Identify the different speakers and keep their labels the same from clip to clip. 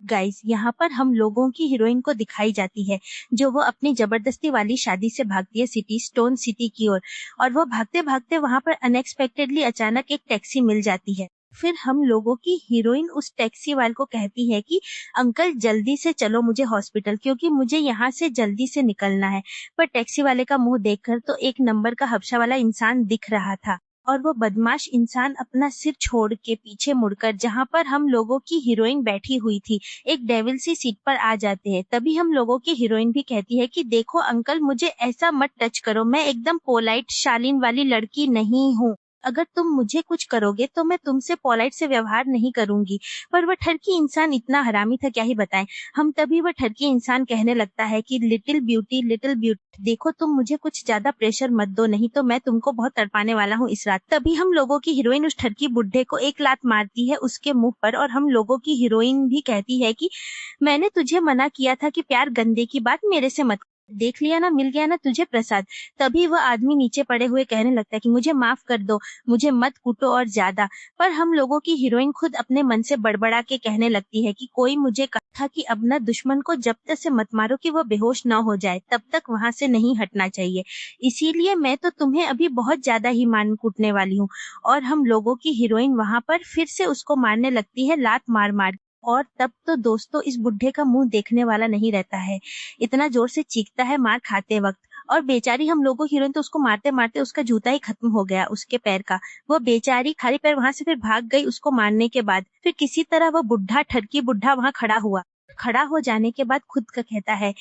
Speaker 1: Guys, यहाँ पर हम लोगों की हीरोइन को दिखाई जाती है जो वो अपनी जबरदस्ती वाली शादी से भागती है सिटी स्टोन सिटी की ओर। और वो भागते भागते वहां पर अनएक्सपेक्टेडली अचानक एक टैक्सी मिल जाती है। फिर हम लोगों की हीरोइन उस टैक्सी वाले को कहती है कि अंकल जल्दी से चलो मुझे हॉस्पिटल, क्योंकि मुझे यहाँ से जल्दी से निकलना है। पर टैक्सी वाले का मुंह देखकर तो एक नंबर का हबशा वाला इंसान दिख रहा था, और वो बदमाश इंसान अपना सिर छोड़ के पीछे मुड़कर जहां पर हम लोगों की हीरोइन बैठी हुई थी एक डेविल सी सीट पर आ जाते हैं। तभी हम लोगों की हीरोइन भी कहती है कि देखो अंकल, मुझे ऐसा मत टच करो, मैं एकदम पोलाइट शालीन वाली लड़की नहीं हूँ। अगर तुम मुझे कुछ करोगे तो मैं तुमसे पोलाइट से व्यवहार नहीं करूंगी। पर वह ठरकी इंसान इतना हरामी था, क्या ही बताएं हम। तभी वह ठरकी इंसान कहने लगता है कि लिटिल ब्यूटी देखो तुम मुझे कुछ ज्यादा प्रेशर मत दो, नहीं तो मैं तुमको बहुत तड़पाने वाला हूँ इस रात। तभी हम लोगों की हीरोइन उस ठरकी बुड्ढे को एक लात मारती है उसके मुंह पर, और हम लोगों की हीरोइन भी कहती है कि मैंने तुझे मना किया था कि प्यार गंदे की बात मेरे से मत। देख लिया ना, मिल गया ना तुझे प्रसाद। तभी वह आदमी नीचे पड़े हुए कहने लगता है कि मुझे माफ कर दो, मुझे मत कूटो और ज्यादा। पर हम लोगों की हीरोइन खुद अपने मन से बड़बड़ा के कहने लगती है कि कोई मुझे कहा था कि अपना दुश्मन को जब तक से मत मारो कि वह बेहोश न हो जाए, तब तक वहां से नहीं हटना चाहिए। इसीलिए मैं तो तुम्हें अभी बहुत ज्यादा ही मान कूटने वाली हूँ। और हम लोगों की हीरोइन वहां पर फिर से उसको मारने लगती है लात मार मार। और तब तो दोस्तों इस बुढ़े का मुंह देखने वाला नहीं रहता है, इतना जोर से चीखता है मार खाते वक्त। और बेचारी हम लोगों हीरोइन तो उसको मारते मारते उसका जूता ही खत्म हो गया उसके पैर का। वो बेचारी खाली पैर वहां से फिर भाग गई उसको मारने के बाद। फिर किसी तरह वो बुढ़ा ठरकी बुढ़ा वहां खड़ा हो जाने के बाद खुद का कहता है,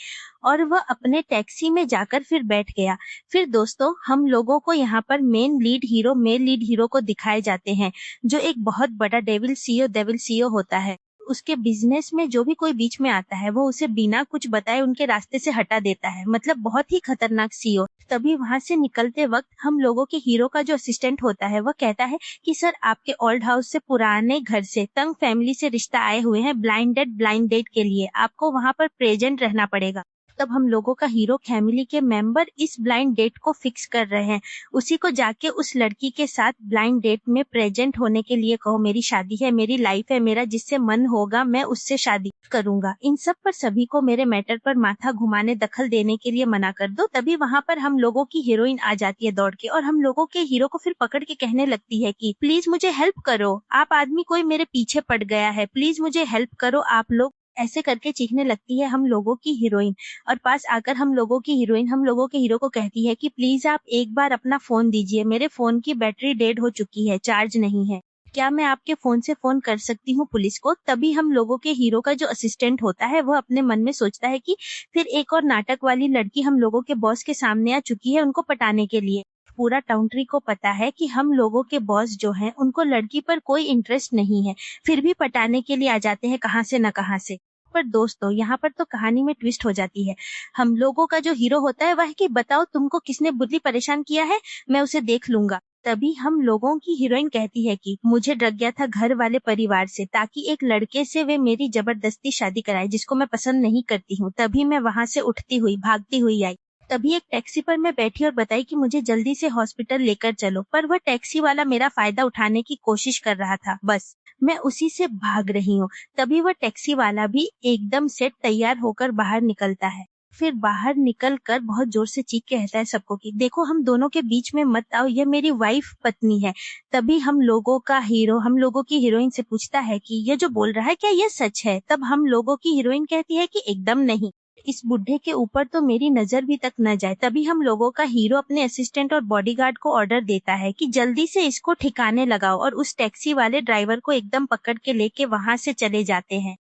Speaker 1: और वह अपने टैक्सी में जाकर फिर बैठ गया। फिर दोस्तों हम लोगों को यहाँ पर मेल लीड हीरो को दिखाए जाते हैं, जो एक बहुत बड़ा डेविल सीईओ होता है। उसके बिजनेस में जो भी कोई बीच में आता है वो उसे बिना कुछ बताए उनके रास्ते से हटा देता है, मतलब बहुत ही खतरनाक सीईओ। तभी वहां से निकलते वक्त हम लोगों के हीरो का जो असिस्टेंट होता है वह कहता है कि सर आपके ओल्ड हाउस से पुराने घर से तंग फैमिली से रिश्ता आए हुए हैं ब्लाइंड डेट के लिए, आपको वहां पर प्रेजेंट रहना पड़ेगा। तब हम लोगों का हीरो फैमिली के मेंबर इस ब्लाइंड डेट को फिक्स कर रहे हैं, उसी को जाके उस लड़की के साथ ब्लाइंड डेट में प्रेजेंट होने के लिए कहो, मेरी शादी है, मेरी लाइफ है, मेरा जिससे मन होगा मैं उससे शादी करूंगा। इन सब पर सभी को मेरे मैटर पर माथा घुमाने दखल देने के लिए मना कर दो। तभी वहां पर हम लोगों की हीरोइन आ जाती है दौड़ के, और हम लोगों के हीरो को फिर पकड़ के कहने लगती है कि प्लीज मुझे हेल्प करो, आप आदमी कोई मेरे पीछे पड़ गया है, प्लीज मुझे हेल्प करो आप लोग। ऐसे करके चीखने लगती है हम लोगों की हीरोइन। और पास आकर हम लोगों की हीरोइन हम लोगों के हीरो को कहती है कि प्लीज आप एक बार अपना फोन दीजिए, मेरे फोन की बैटरी डेड हो चुकी है, चार्ज नहीं है, क्या मैं आपके फोन से फोन कर सकती हूँ पुलिस को। तभी हम लोगों के हीरो का जो असिस्टेंट होता है वह अपने मन में सोचता है कि फिर एक और नाटक वाली लड़की हम लोगों के बॉस के सामने आ चुकी है उनको पटाने के लिए। पूरा टाउनट्री को पता है कि हम लोगों के बॉस जो हैं उनको लड़की पर कोई इंटरेस्ट नहीं है, फिर भी पटाने के लिए आ जाते हैं कहाँ से न कहाँ से। पर दोस्तों यहाँ पर तो कहानी में ट्विस्ट हो जाती है। हम लोगों का जो हीरो होता है वह है कि बताओ तुमको किसने बुद्धि परेशान किया है, मैं उसे देख लूंगा। तभी हम लोगों की हीरोइन कहती है कि मुझे डर गया था घर वाले परिवार से, ताकि एक लड़के से वे मेरी जबरदस्ती शादी कराए जिसको मैं पसंद नहीं करती हूँ। तभी मैं वहां से उठती हुई भागती हुई आई। तभी एक टैक्सी पर मैं बैठी और बताई कि मुझे जल्दी से हॉस्पिटल लेकर चलो। पर वह टैक्सी वाला मेरा फायदा उठाने की कोशिश कर रहा था, बस मैं उसी से भाग रही हूँ। तभी वह टैक्सी वाला भी एकदम से तैयार होकर बाहर निकलता है। फिर बाहर निकल कर बहुत जोर से चीख के कहता है सबको कि देखो हम दोनों के बीच में मत आओ, ये मेरी वाइफ पत्नी है। तभी हम लोगों का हीरो हम लोगों की हीरोइन से पूछता है कि ये जो बोल रहा है क्या ये सच है। तब हम लोगों की हीरोइन कहती है कि एकदम नहीं, इस बुढ़े के ऊपर तो मेरी नजर भी तक न जाए। तभी हम लोगों का हीरो अपने असिस्टेंट और बॉडीगार्ड को ऑर्डर देता है कि जल्दी से इसको ठिकाने लगाओ, और उस टैक्सी वाले ड्राइवर को एकदम पकड़ के लेके वहां से चले जाते हैं।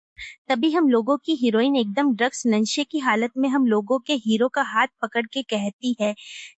Speaker 1: तभी हम लोगों की हीरोइन एकदम ड्रग्स नशे की हालत में हम लोगों के हीरो का हाथ पकड़ के कहती है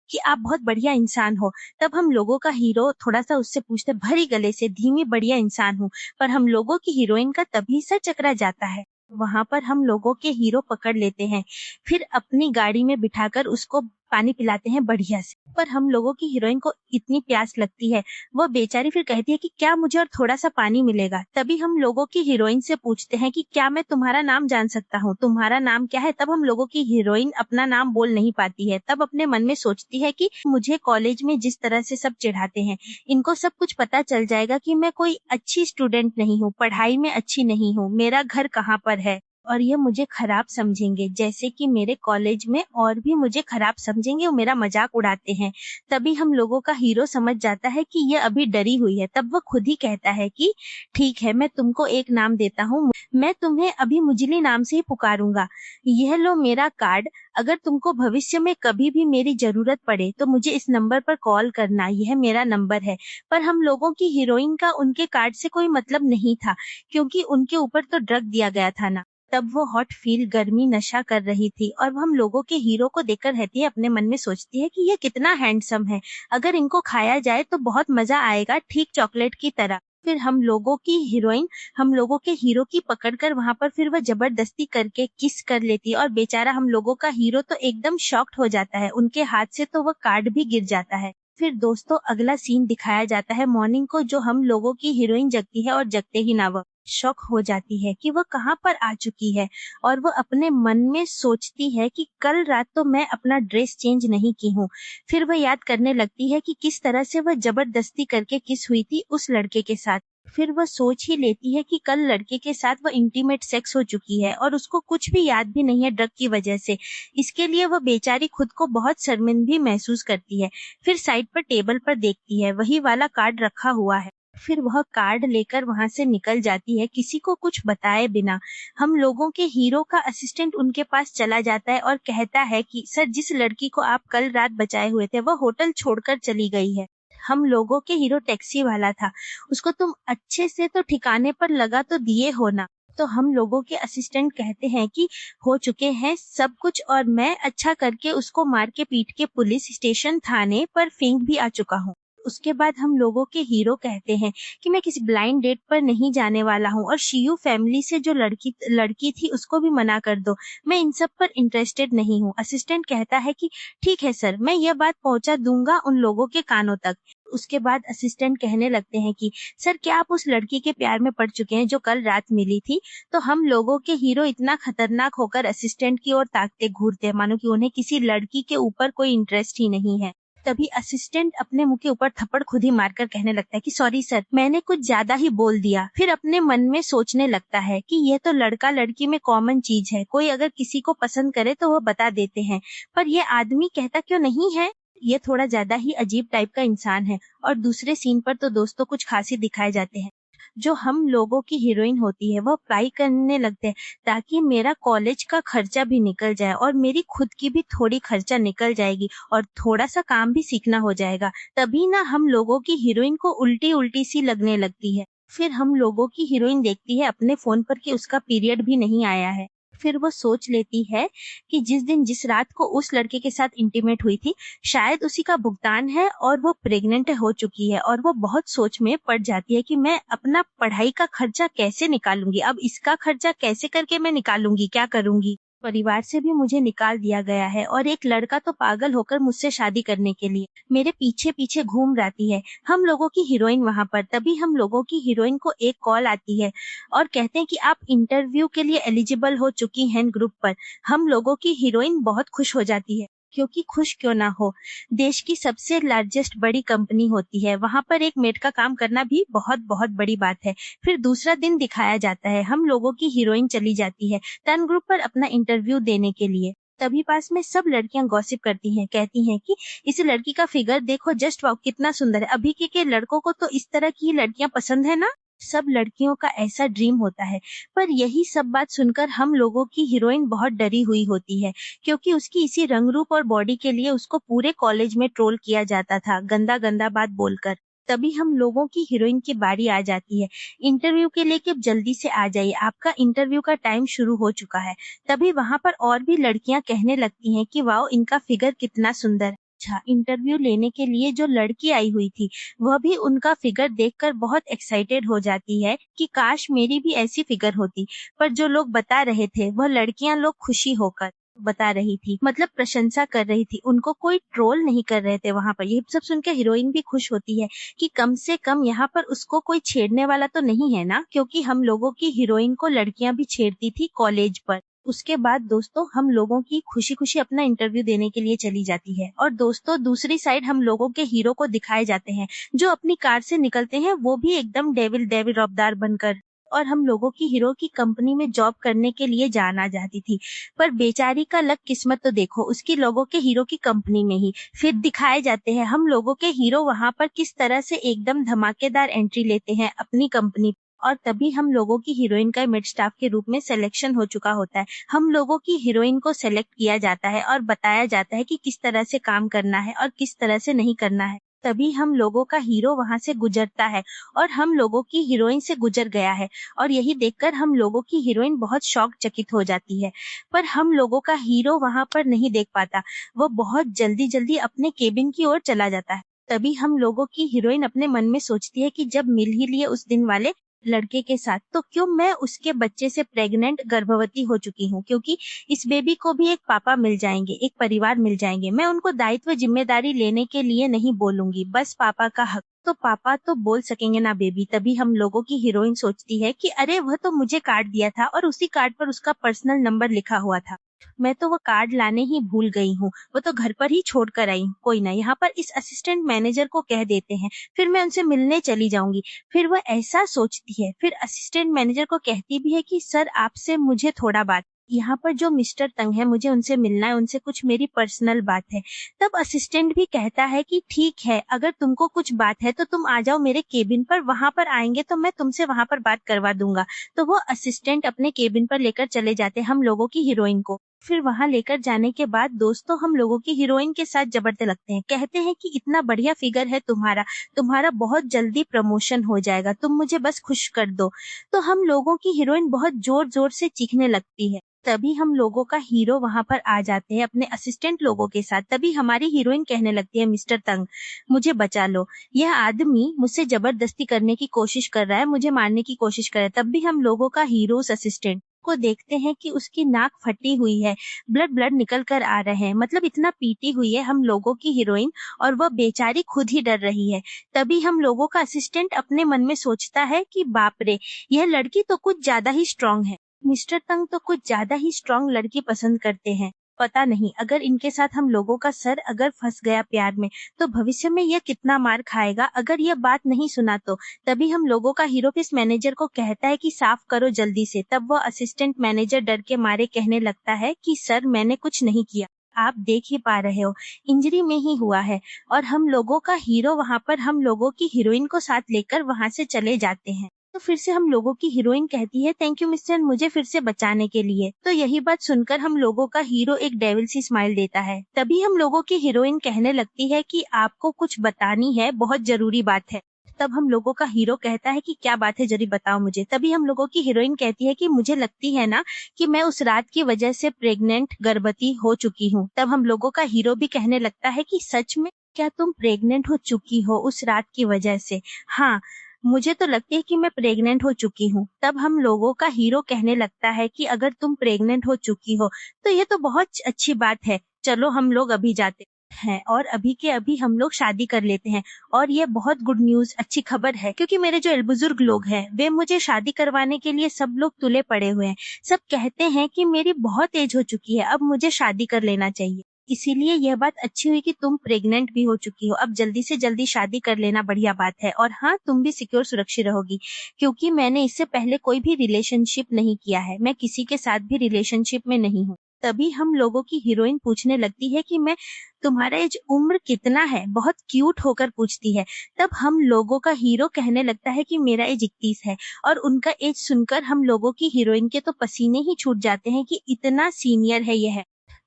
Speaker 1: कि आप बहुत बढ़िया इंसान हो। तब हम लोगों का हीरो थोड़ा सा उससे पूछते भरी गले से, धीमी बढ़िया इंसान हूँ। पर हम लोगों की हीरोइन का तभी सर चकरा जाता है। वहां पर हम लोगों के हीरो पकड़ लेते हैं, फिर अपनी गाड़ी में बिठाकर उसको पानी पिलाते हैं बढ़िया से। पर हम लोगों की हीरोइन को इतनी प्यास लगती है, वो बेचारी फिर कहती है कि क्या मुझे और थोड़ा सा पानी मिलेगा? तभी हम लोगों की हीरोइन से पूछते हैं कि क्या मैं तुम्हारा नाम जान सकता हूँ? तुम्हारा नाम क्या है? तब हम लोगों की हीरोइन अपना नाम बोल नहीं पाती है। तब अपने मन में सोचती है कि मुझे कॉलेज में जिस तरह से सब चिढ़ाते हैं, इनको सब कुछ पता चल जाएगा कि मैं कोई अच्छी स्टूडेंट नहीं हूँ, पढ़ाई में अच्छी नहीं हूँ, मेरा घर कहाँ पर है, और ये मुझे खराब समझेंगे, जैसे कि मेरे कॉलेज में और भी मुझे खराब समझेंगे और मेरा मजाक उड़ाते हैं। तभी हम लोगों का हीरो समझ जाता है कि ये अभी डरी हुई है। तब वो खुद ही कहता है कि ठीक है, मैं तुमको एक नाम देता हूँ, मैं तुम्हें अभी मुजली नाम से ही पुकारूंगा। यह लो मेरा कार्ड, अगर तुमको भविष्य में कभी भी मेरी जरूरत पड़े तो मुझे इस नंबर पर कॉल करना, यह मेरा नंबर है। पर हम लोगों की हीरोइन का उनके कार्ड से कोई मतलब नहीं था, क्योंकि उनके ऊपर तो ड्रग दिया गया था ना। तब वो हॉट फील गर्मी नशा कर रही थी और हम लोगों के हीरो को देखकर रहती है, अपने मन में सोचती है कि ये कितना हैंडसम है, अगर इनको खाया जाए तो बहुत मजा आएगा, ठीक चॉकलेट की तरह। फिर हम लोगों की हीरोइन हम लोगों के हीरो की पकड़कर वहां पर फिर वह जबरदस्ती करके किस कर लेती है और बेचारा हम लोगों का हीरो तो एकदम शॉक्ड हो जाता है, उनके हाथ से तो वह कार्ड भी गिर जाता है। फिर दोस्तों अगला सीन दिखाया जाता है मॉर्निंग को, जो हम लोगों की हीरोइन जगती है और जगते ही ना वह शॉक हो जाती है कि वह कहाँ पर आ चुकी है, और वह अपने मन में सोचती है कि कल रात तो मैं अपना ड्रेस चेंज नहीं की हूँ। फिर वह याद करने लगती है कि किस तरह से वह जबरदस्ती करके किस हुई थी उस लड़के के साथ। फिर वह सोच ही लेती है कि कल लड़के के साथ वह इंटीमेट सेक्स हो चुकी है और उसको कुछ भी याद भी नहीं है ड्रग की वजह से। इसके लिए वह बेचारी खुद को बहुत शर्मिंदगी महसूस करती है। फिर साइड पर टेबल पर देखती है, वही वाला कार्ड रखा हुआ है। फिर वह कार्ड लेकर वहां से निकल जाती है, किसी को कुछ बताए बिना। हम लोगों के हीरो का असिस्टेंट उनके पास चला जाता है और कहता है कि सर, जिस लड़की को आप कल रात बचाए हुए थे वह होटल छोड़कर चली गई है। हम लोगों के हीरो टैक्सी वाला था, उसको तुम अच्छे से तो ठिकाने पर लगा तो दिए हो ना? तो हम लोगों के असिस्टेंट कहते हैं कि हो चुके हैं सब कुछ, और मैं अच्छा करके उसको मार के पीट के पुलिस स्टेशन थाने पर फेंक भी आ चुका हूँ। उसके बाद हम लोगों के हीरो कहते हैं कि मैं किसी ब्लाइंड डेट पर नहीं जाने वाला हूँ, और शियू फैमिली से जो लड़की थी उसको भी मना कर दो, मैं इन सब पर इंटरेस्टेड नहीं हूँ। असिस्टेंट कहता है कि ठीक है सर, मैं यह बात पहुंचा दूंगा उन लोगों के कानों तक। उसके बाद असिस्टेंट कहने लगते हैं कि सर, क्या आप उस लड़की के प्यार में पड़ चुके हैं जो कल रात मिली थी? तो हम लोगों के हीरो इतना खतरनाक होकर असिस्टेंट की ओर ताकते घूरते हैं, मानो कि उन्हें किसी लड़की के ऊपर कोई इंटरेस्ट ही नहीं है। तभी असिस्टेंट अपने मुंह के ऊपर थप्पड़ खुद ही मारकर कहने लगता है कि सॉरी सर, मैंने कुछ ज्यादा ही बोल दिया। फिर अपने मन में सोचने लगता है कि यह तो लड़का लड़की में कॉमन चीज है, कोई अगर किसी को पसंद करे तो वो बता देते हैं, पर यह आदमी कहता क्यों नहीं है? ये थोड़ा ज्यादा ही अजीब टाइप का इंसान है। और दूसरे सीन पर तो दोस्तों कुछ खास ही दिखाए जाते हैं। जो हम लोगों की हीरोइन होती है वह अप्लाई करने लगते हैं ताकि मेरा कॉलेज का खर्चा भी निकल जाए और मेरी खुद की भी थोड़ी खर्चा निकल जाएगी और थोड़ा सा काम भी सीखना हो जाएगा। तभी ना हम लोगों की हीरोइन को उल्टी उल्टी सी लगने लगती है। फिर हम लोगों की हीरोइन देखती है अपने फोन पर कि उसका पीरियड भी नहीं आया है। फिर वो सोच लेती है कि जिस दिन जिस रात को उस लड़के के साथ इंटीमेट हुई थी शायद उसी का भुगतान है, और वो प्रेग्नेंट हो चुकी है। और वो बहुत सोच में पड़ जाती है कि मैं अपना पढ़ाई का खर्चा कैसे निकालूंगी, अब इसका खर्चा कैसे करके मैं निकालूंगी, क्या करूंगी? परिवार से भी मुझे निकाल दिया गया है और एक लड़का तो पागल होकर मुझसे शादी करने के लिए मेरे पीछे पीछे घूम रहती है। हम लोगों की हीरोइन वहां पर। तभी हम लोगों की हीरोइन को एक कॉल आती है और कहते हैं कि आप इंटरव्यू के लिए एलिजिबल हो चुकी हैं ग्रुप पर। हम लोगों की हीरोइन बहुत खुश हो जाती है, क्योंकि खुश क्यों ना हो, देश की सबसे लार्जेस्ट बड़ी कंपनी होती है, वहां पर एक मेड का काम करना भी बहुत बहुत बड़ी बात है। फिर दूसरा दिन दिखाया जाता है, हम लोगों की हीरोइन चली जाती है टर्न ग्रुप पर अपना इंटरव्यू देने के लिए। तभी पास में सब लड़कियां गॉसिप करती हैं, कहती हैं कि इस लड़की का फिगर देखो, जस्ट वाओ, कितना सुंदर है, अभी के लड़कों को तो इस तरह की लड़कियां पसंद है ना। सब लड़कियों का ऐसा ड्रीम होता है। पर यही सब बात सुनकर हम लोगों की हीरोइन बहुत डरी हुई होती है, क्योंकि उसकी इसी रंग रूप और बॉडी के लिए उसको पूरे कॉलेज में ट्रोल किया जाता था, गंदा गंदा बात बोलकर। तभी हम लोगों की हीरोइन की बारी आ जाती है इंटरव्यू के लिए कि अब जल्दी से आ जाइए, आपका इंटरव्यू का टाइम शुरू हो चुका है। तभी वहां पर और भी लड़कियां कहने लगती हैं कि वाओ, इनका फिगर कितना सुंदर है। अच्छा, इंटरव्यू लेने के लिए जो लड़की आई हुई थी वह भी उनका फिगर देखकर बहुत एक्साइटेड हो जाती है कि काश मेरी भी ऐसी फिगर होती। पर जो लोग बता रहे थे वह लड़कियां लोग खुशी होकर। बता रही थी, मतलब प्रशंसा कर रही थी, उनको कोई ट्रोल नहीं कर रहे थे वहां पर। ये सब सुन के हीरोइन भी खुश होती है कि कम से कम यहाँ पर उसको कोई छेड़ने वाला तो नहीं है ना, क्योंकि हम लोगों की हीरोइन को लड़कियां भी छेड़ती थी कॉलेज पर। उसके बाद दोस्तों हम लोगों की खुशी खुशी अपना इंटरव्यू देने के लिए चली जाती है। और दोस्तों दूसरी साइड हम लोगों के हीरो को दिखाए जाते हैं जो अपनी कार से निकलते हैं, वो भी एकदम डेविल डेविल रफ्तार बनकर। और हम लोगों की हीरो की कंपनी में जॉब करने के लिए जाना चाहती थी, पर बेचारी का लक किस्मत तो देखो, उसकी लोगों के हीरो की कंपनी में ही। फिर दिखाए जाते हैं हम लोगों के हीरो वहां पर किस तरह से एकदम धमाकेदार एंट्री लेते हैं अपनी कंपनी। और तभी हम लोगों की हीरोइन का मिड स्टाफ के रूप में सिलेक्शन हो चुका होता है। हम लोगों की हीरोइन को सेलेक्ट किया जाता है और बताया जाता है कि किस तरह से काम करना है और किस तरह से नहीं करना है। तभी हम लोगों का हीरो वहां से गुजरता है और हम लोगों की हीरोइन से गुजर गया है। और यही देखकर हम लोगों की हीरोइन बहुत शॉक चकित हो जाती है। पर हम लोगों का हीरो वहां पर नहीं देख पाता, वो बहुत जल्दी जल्दी अपने केबिन की ओर चला जाता है। तभी हम लोगों की हीरोइन अपने मन में सोचती है कि जब मिल ही लिए उस दिन वाले लड़के के साथ, तो क्यों मैं उसके बच्चे से प्रेग्नेंट गर्भवती हो चुकी हूँ, क्योंकि इस बेबी को भी एक पापा मिल जाएंगे, एक परिवार मिल जाएंगे। मैं उनको दायित्व जिम्मेदारी लेने के लिए नहीं बोलूंगी, बस पापा का हक, तो पापा तो बोल सकेंगे ना बेबी। तभी हम लोगों की हीरोइन सोचती है कि अरे वह तो मुझे कार्ड दिया था और उसी कार्ड पर उसका पर्सनल नंबर लिखा हुआ था, मैं तो वो कार्ड लाने ही भूल गई हूँ, वो तो घर पर ही छोड़ कर आई हूँ। कोई ना, यहाँ पर इस असिस्टेंट मैनेजर को कह देते हैं, फिर मैं उनसे मिलने चली जाऊंगी। फिर वह ऐसा सोचती है, फिर असिस्टेंट मैनेजर को कहती भी है कि सर आपसे मुझे थोड़ा बात, यहाँ पर जो मिस्टर तंग है मुझे उनसे मिलना है, उनसे कुछ मेरी पर्सनल बात है। तब असिस्टेंट भी कहता है कि ठीक है, अगर तुमको कुछ बात है तो तुम आ जाओ मेरे केबिन पर, वहां पर आएंगे तो मैं तुमसे वहां पर बात करवा दूंगा। तो वो असिस्टेंट अपने केबिन पर लेकर चले जाते हम लोगों की हीरोइन को। फिर वहां लेकर जाने के बाद दोस्तों हम लोगों की हीरोइन के साथ जबरते लगते हैं, कहते हैं कि इतना बढ़िया फिगर है तुम्हारा, तुम्हारा बहुत जल्दी प्रमोशन हो जाएगा, तुम मुझे बस खुश कर दो। तो हम लोगों की हीरोइन बहुत जोर जोर से चीखने लगती है। तभी हम लोगों का हीरो वहां पर आ जाते हैं अपने असिस्टेंट लोगों के साथ। तभी हमारी हीरोइन कहने लगती है, मिस्टर तंग मुझे बचा लो, यह आदमी मुझसे जबरदस्ती करने की कोशिश कर रहा है, मुझे मारने की कोशिश कर रहा है। तब भी हम लोगों का हीरो उस असिस्टेंट को देखते हैं कि उसकी नाक फटी हुई है, ब्लड ब्लड निकल कर आ रहे हैं, मतलब इतना पीटी हुई है हम लोगों की हीरोइन, और वह बेचारी खुद ही डर रही है। तभी हम लोगों का असिस्टेंट अपने मन में सोचता है कि बाप रे, यह लड़की तो कुछ ज्यादा ही स्ट्रांग है, मिस्टर तंग तो कुछ ज्यादा ही स्ट्रांग लड़की पसंद करते हैं। पता नहीं अगर इनके साथ हम लोगों का सर अगर फंस गया प्यार में, तो भविष्य में यह कितना मार खाएगा अगर यह बात नहीं सुना तो। तभी हम लोगों का हीरो इस मैनेजर को कहता है कि साफ करो जल्दी से। तब वो असिस्टेंट मैनेजर डर के मारे कहने लगता है कि सर मैंने कुछ नहीं किया, आप देख ही पा रहे हो इंजरी में ही हुआ है। और हम लोगों का हीरो वहां पर हम लोगों की हीरोइन को साथ लेकर वहां से चले जाते हैं। तो फिर से हम लोगों की हीरोइन कहती है, थैंक यू मिस्टर मुझे फिर से बचाने के लिए। तो यही बात सुनकर हम लोगों का हीरो एक डेविल सी स्माइल देता है। तभी हम लोगों की हीरोइन कहने लगती है कि आपको कुछ बतानी है, बहुत जरूरी बात है। तब हम लोगों का हीरो कहता है कि क्या बात है, जरूर बताओ मुझे। तभी हम लोगों की हीरोइन कहती है कि मुझे लगती है ना कि मैं उस रात की वजह से प्रेग्नेंट गर्भवती हो चुकी हूँ। तब हम लोगों का हीरो भी कहने लगता है कि सच में क्या तुम प्रेग्नेंट हो चुकी हो उस रात की वजह से? हाँ, मुझे तो लगती है कि मैं प्रेग्नेंट हो चुकी हूँ। तब हम लोगों का हीरो कहने लगता है कि अगर तुम प्रेग्नेंट हो चुकी हो तो ये तो बहुत अच्छी बात है, चलो हम लोग अभी जाते हैं और अभी के अभी हम लोग शादी कर लेते हैं। और ये बहुत गुड न्यूज, अच्छी खबर है, क्योंकि मेरे जो बुजुर्ग लोग हैं वे मुझे शादी करवाने के लिए सब लोग तुले पड़े हुए हैं। सब कहते हैं कि मेरी बहुत एज हो चुकी है, अब मुझे शादी कर लेना चाहिए। इसीलिए यह बात अच्छी हुई कि तुम प्रेग्नेंट भी हो चुकी हो, अब जल्दी से जल्दी शादी कर लेना बढ़िया बात है। और हाँ, तुम भी सिक्योर सुरक्षित रहोगी, क्योंकि मैंने इससे पहले कोई भी रिलेशनशिप नहीं किया है, मैं किसी के साथ भी रिलेशनशिप में नहीं हूँ। तभी हम लोगों की हीरोइन पूछने लगती है कि मैं तुम्हारा एज उम्र कितना है, बहुत क्यूट होकर पूछती है। तब हम लोगों का हीरो कहने लगता है कि मेरा एज 31 है। और उनका एज सुनकर हम लोगों की हीरोइन के तो पसीने ही छूट जाते हैं कि इतना सीनियर है यह।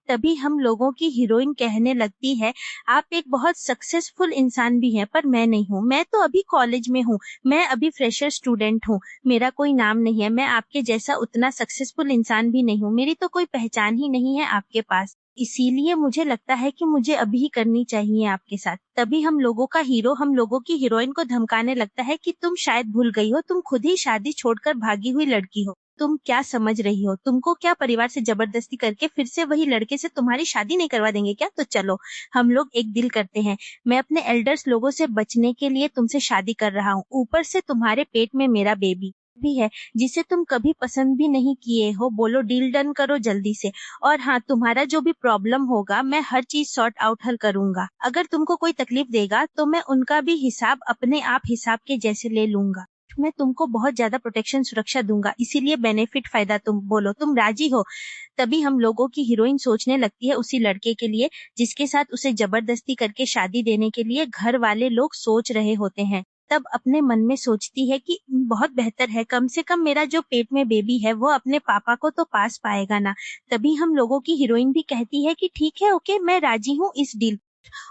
Speaker 1: तभी हम लोगों की हीरोइन कहने लगती है, आप एक बहुत सक्सेसफुल इंसान भी हैं, पर मैं नहीं हूँ, मैं तो अभी कॉलेज में हूँ, मैं अभी फ्रेशर स्टूडेंट हूँ, मेरा कोई नाम नहीं है, मैं आपके जैसा उतना सक्सेसफुल इंसान भी नहीं हूँ, मेरी तो कोई पहचान ही नहीं है आपके पास। इसीलिए मुझे लगता है कि मुझे अभी ही करनी चाहिए आपके साथ। तभी हम लोगों का हीरो हम लोगों की हीरोइन को धमकाने लगता है कि तुम शायद भूल गई हो, तुम खुद ही शादी छोड़कर भागी हुई लड़की हो। तुम क्या समझ रही हो? तुमको क्या परिवार से जबरदस्ती करके फिर से वही लड़के से तुम्हारी शादी नहीं करवा देंगे क्या? तो चलो हम लोग एक डील करते हैं। मैं अपने एल्डर्स लोगों से बचने के लिए तुमसे शादी कर रहा हूँ। ऊपर से तुम्हारे पेट में मेरा बेबी भी है जिसे तुम कभी पसंद भी नहीं किए हो। बोलो डील डन करो जल्दी से। और हाँ, तुम्हारा जो भी प्रॉब्लम होगा मैं हर चीज सॉर्ट आउट हल करूंगा। अगर तुमको कोई तकलीफ देगा तो मैं उनका भी हिसाब अपने आप हिसाब के जैसे ले लूंगा। मैं तुमको बहुत ज्यादा प्रोटेक्शन सुरक्षा दूंगा, इसीलिए बेनिफिट फायदा तुम बोलो तुम राजी हो? तभी हम लोगों की हीरोइन सोचने लगती है उसी लड़के के लिए जिसके साथ उसे जबरदस्ती करके शादी देने के लिए घर वाले लोग सोच रहे होते हैं। तब अपने मन में सोचती है कि बहुत बेहतर है, कम से कम मेरा जो पेट में बेबी है वो अपने पापा को तो पास पाएगा ना। तभी हम लोगों की हीरोइन भी कहती है कि ठीक है, ओके, मैं राजी हूँ इस डील।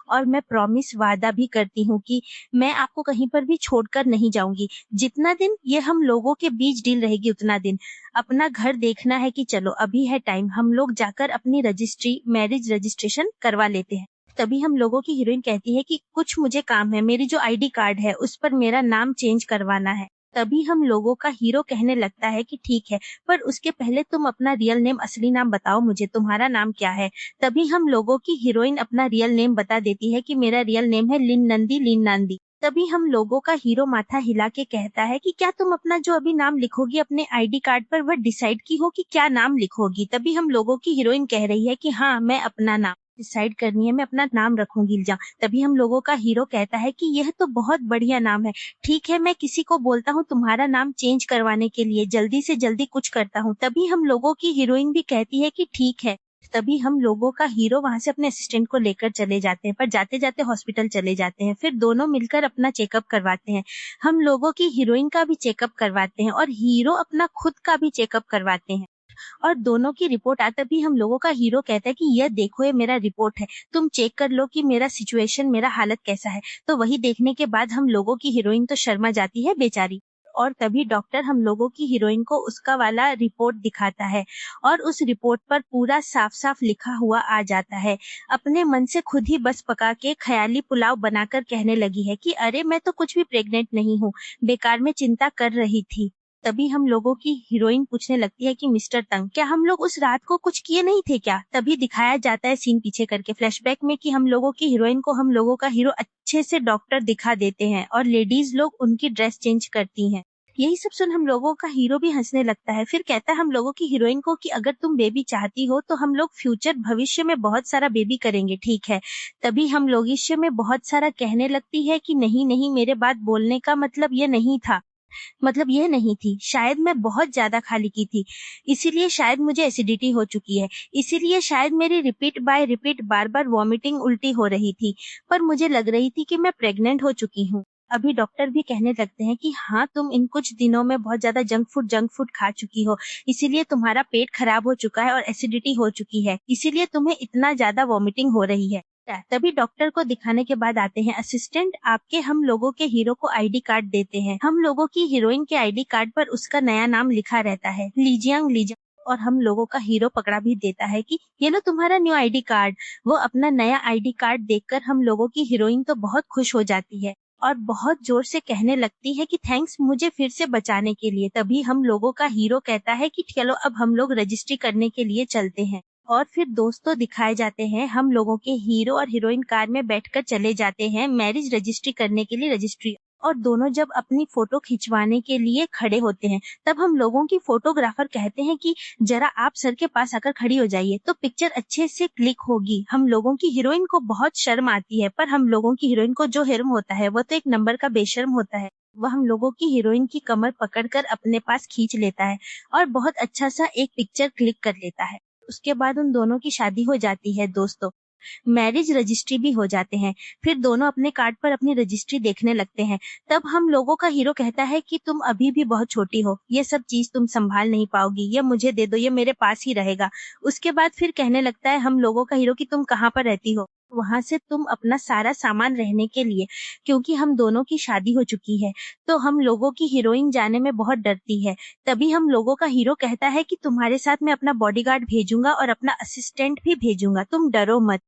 Speaker 1: और मैं प्रॉमिस वादा भी करती हूँ कि मैं आपको कहीं पर भी छोड़कर नहीं जाऊंगी। जितना दिन ये हम लोगों के बीच डील रहेगी उतना दिन अपना घर देखना है कि चलो अभी है टाइम, हम लोग जाकर अपनी मैरिज रजिस्ट्रेशन करवा लेते हैं। तभी हम लोगों की हीरोइन कहती है कि कुछ मुझे काम है, मेरी जो आईडी कार्ड है उस पर मेरा नाम चेंज करवाना है। तभी हम लोगों का हीरो कहने लगता है कि ठीक है, पर उसके पहले तुम अपना रियल नेम, असली नाम बताओ मुझे, तुम्हारा नाम क्या है? तभी हम लोगों की हीरोइन अपना रियल नेम बता देती है कि मेरा रियल नेम है लीन नंदी। तभी हम लोगों का हीरो माथा हिला के कहता है कि क्या तुम अपना जो अभी नाम लिखोगी अपने आईडी कार्ड पर वह डिसाइड की हो कि क्या नाम लिखोगी? तभी हम लोगों की हीरोइन कह रही है कि हाँ, मैं अपना नाम डिसाइड करनी है, मैं अपना नाम रखूंगी इल्जा। तभी हम लोगों का हीरो कहता है कि यह तो बहुत बढ़िया नाम है, ठीक है, मैं किसी को बोलता हूँ तुम्हारा नाम चेंज करवाने के लिए, जल्दी से जल्दी कुछ करता हूँ। तभी हम लोगों की हीरोइन भी कहती है कि ठीक है। तभी हम लोगों का हीरो वहां से अपने असिस्टेंट को लेकर चले जाते हैं, पर जाते जाते हॉस्पिटल चले जाते हैं। फिर दोनों मिलकर अपना चेकअप करवाते हैं। हम लोगों की हीरोइन का भी चेकअप करवाते हैं और हीरो अपना खुद का भी चेकअप करवाते हैं। और दोनों की रिपोर्ट आते भी हम लोगों का हीरो कहता है कि यह देखो, ये मेरा रिपोर्ट है, तुम चेक कर लो कि मेरा सिचुएशन, मेरा हालत कैसा है। तो वही देखने के बाद हम लोगों की हीरोइन तो शर्मा जाती है बेचारी। और तभी डॉक्टर हम लोगों की हीरोइन को उसका वाला रिपोर्ट दिखाता है और उस रिपोर्ट पर पूरा साफ साफ लिखा हुआ आ जाता है। अपने मन से खुद ही बस पका के ख्याली पुलाव बनाकर कहने लगी है कि अरे मैं तो कुछ भी प्रेग्नेंट नहीं हूँ, बेकार में चिंता कर रही थी। तभी हम लोगों की हीरोइन पूछने लगती है कि मिस्टर तंग, क्या हम लोग उस रात को कुछ किए नहीं थे क्या? तभी दिखाया जाता है सीन पीछे करके फ्लैशबैक में कि हम लोगों की हीरोइन को हम लोगों का हीरो अच्छे से डॉक्टर दिखा देते हैं और लेडीज लोग उनकी ड्रेस चेंज करती हैं। यही सब सुन हम लोगों का हीरो भी हंसने लगता है। फिर कहता है हम लोगों की हीरोइन को कि अगर तुम बेबी चाहती हो तो हम लोग फ्यूचर भविष्य में बहुत सारा बेबी करेंगे, ठीक है? तभी हम लोगिष्य में बहुत सारा कहने लगती है कि नहीं नहीं, मेरे बात बोलने का मतलब ये नहीं था, मतलब ये नहीं थी, शायद मैं बहुत ज्यादा खा ली की थी, इसीलिए शायद मुझे एसिडिटी हो चुकी है, इसीलिए शायद मेरी रिपीट बाय रिपीट बार बार वॉमिटिंग उल्टी हो रही थी, पर मुझे लग रही थी कि मैं प्रेग्नेंट हो चुकी हूँ। अभी डॉक्टर भी कहने लगते हैं कि हाँ, तुम इन कुछ दिनों में बहुत ज्यादा जंक फूड खा चुकी हो, इसीलिए तुम्हारा पेट खराब हो चुका है और एसिडिटी हो चुकी है, इसीलिए तुम्हें इतना ज्यादा वॉमिटिंग हो रही है। तभी डॉक्टर को दिखाने के बाद आते हैं असिस्टेंट, आपके हम लोगों के हीरो को आईडी कार्ड देते हैं। हम लोगों की हीरोइन के आईडी कार्ड पर उसका नया नाम लिखा रहता है, लीजियांग। और हम लोगों का हीरो पकड़ा भी देता है कि ये लो तुम्हारा न्यू आईडी कार्ड। वो अपना नया आईडी कार्ड देखकर हम लोगों की हीरोइन तो बहुत खुश हो जाती है और बहुत जोर से कहने लगती है कि थैंक्स मुझे फिर से बचाने के लिए। तभी हम लोगों का हीरो कहता है कि चलो अब हम लोग रजिस्ट्री करने के लिए चलते हैं। और फिर दोस्तों दिखाए जाते हैं, हम लोगों के हीरो और हीरोइन कार में बैठकर चले जाते हैं मैरिज रजिस्ट्री करने के लिए रजिस्ट्री। और दोनों जब अपनी फोटो खिंचवाने के लिए खड़े होते हैं तब हम लोगों की फोटोग्राफर कहते हैं कि जरा आप सर के पास आकर खड़ी हो जाइए तो पिक्चर अच्छे से क्लिक होगी। हम लोगों की हीरोइन को बहुत शर्म आती है, पर हम लोगों की हीरोइन को जो शर्म होता है वो तो एक नंबर का बेशर्म होता है। वह हम लोगों की हीरोइन की कमर पकड़कर अपने पास खींच लेता है और बहुत अच्छा सा एक पिक्चर क्लिक कर लेता है। उसके बाद उन दोनों की शादी हो जाती है दोस्तों, मैरिज रजिस्ट्री भी हो जाते हैं। फिर दोनों अपने कार्ड पर अपनी रजिस्ट्री देखने लगते हैं। तब हम लोगों का हीरो कहता है कि तुम अभी भी बहुत छोटी हो, ये सब चीज तुम संभाल नहीं पाओगी, ये मुझे दे दो, ये मेरे पास ही रहेगा। उसके बाद फिर कहने लगता है हम लोगों का हीरो कि तुम कहाँ पर रहती हो, वहां से तुम अपना सारा सामान रहने के लिए, क्योंकि हम दोनों की शादी हो चुकी है तो हम लोगों की हीरोइन जाने में बहुत डरती है। तभी हम लोगों का हीरो कहता है कि तुम्हारे साथ मैं अपना बॉडीगार्ड भेजूंगा और अपना असिस्टेंट भी भेजूंगा, तुम डरो मत।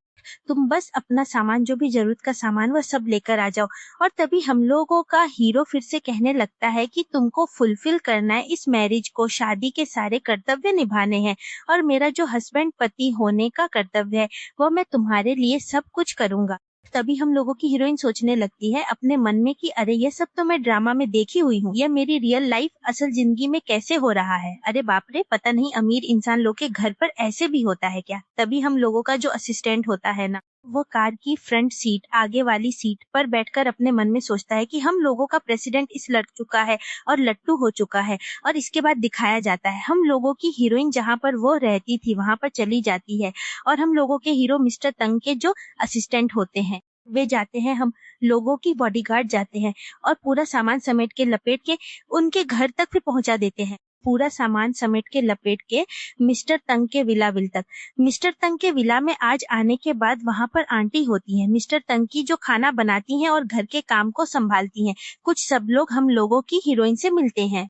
Speaker 1: तुम बस अपना सामान, जो भी जरूरत का सामान, वह सब लेकर आ जाओ। और तभी हम लोगों का हीरो फिर से कहने लगता है कि तुमको फुलफिल करना है इस मैरिज को, शादी के सारे कर्तव्य निभाने हैं, और मेरा जो हस्बैंड पति होने का कर्तव्य है वो मैं तुम्हारे लिए सब कुछ करूंगा। तभी हम लोगों की हीरोइन सोचने लगती है अपने मन में कि अरे ये सब तो मैं ड्रामा में देखी हुई हूँ, यह मेरी रियल लाइफ असल जिंदगी में कैसे हो रहा है। अरे बाप रे, पता नहीं अमीर इंसान लोग के घर पर ऐसे भी होता है क्या। तभी हम लोगों का जो असिस्टेंट होता है ना, वो कार की फ्रंट सीट, आगे वाली सीट पर बैठकर अपने मन में सोचता है कि हम लोगों का प्रेसिडेंट इस लड़ चुका है और लट्टू हो चुका है। और इसके बाद दिखाया जाता है हम लोगों की हीरोइन जहाँ पर वो रहती थी वहां पर चली जाती है, और हम लोगों के हीरो मिस्टर तंग के जो असिस्टेंट होते हैं वे जाते हैं, हम लोगों की बॉडीगार्ड जाते हैं और पूरा सामान समेट के लपेट के उनके घर तक फिर पहुंचा देते हैं। पूरा सामान समेट के लपेट के मिस्टर तंग के विला तक। मिस्टर तंग के विला में आज आने के बाद वहां पर आंटी होती हैं मिस्टर तंग की, जो खाना बनाती हैं और घर के काम को संभालती हैं। कुछ सब लोग हम लोगों की हीरोइन से मिलते हैं।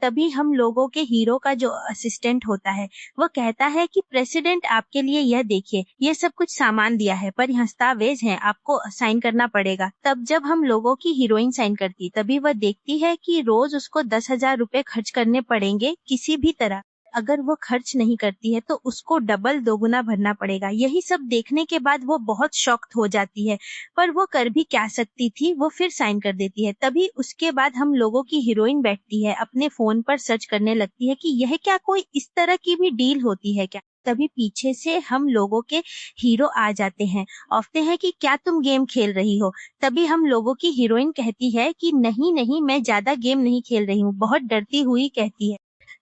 Speaker 1: तभी हम लोगों के हीरो का जो असिस्टेंट होता है वो कहता है कि प्रेसिडेंट आपके लिए यह देखिए, ये सब कुछ सामान दिया है पर यहाँ दस्तावेज हैं, आपको साइन करना पड़ेगा। तब जब हम लोगों की हीरोइन साइन करती तभी वह देखती है कि रोज उसको 10,000 रुपए खर्च करने पड़ेंगे किसी भी तरह। अगर वो खर्च नहीं करती है तो उसको डबल दोगुना भरना पड़ेगा। यही सब देखने के बाद वो बहुत शॉक्ड हो जाती है, पर वो कर भी क्या सकती थी, वो फिर साइन कर देती है। तभी उसके बाद हम लोगों की हीरोइन बैठती है अपने फोन पर सर्च करने लगती है कि यह क्या कोई इस तरह की भी डील होती है क्या। तभी पीछे से हम लोगों के हीरो आ जाते हैं, औरते हैं कि क्या तुम गेम खेल रही हो। तभी हम लोगों की हीरोइन कहती है कि नहीं नहीं, मैं ज्यादा गेम नहीं खेल रही हूँ, बहुत डरती हुई कहती है।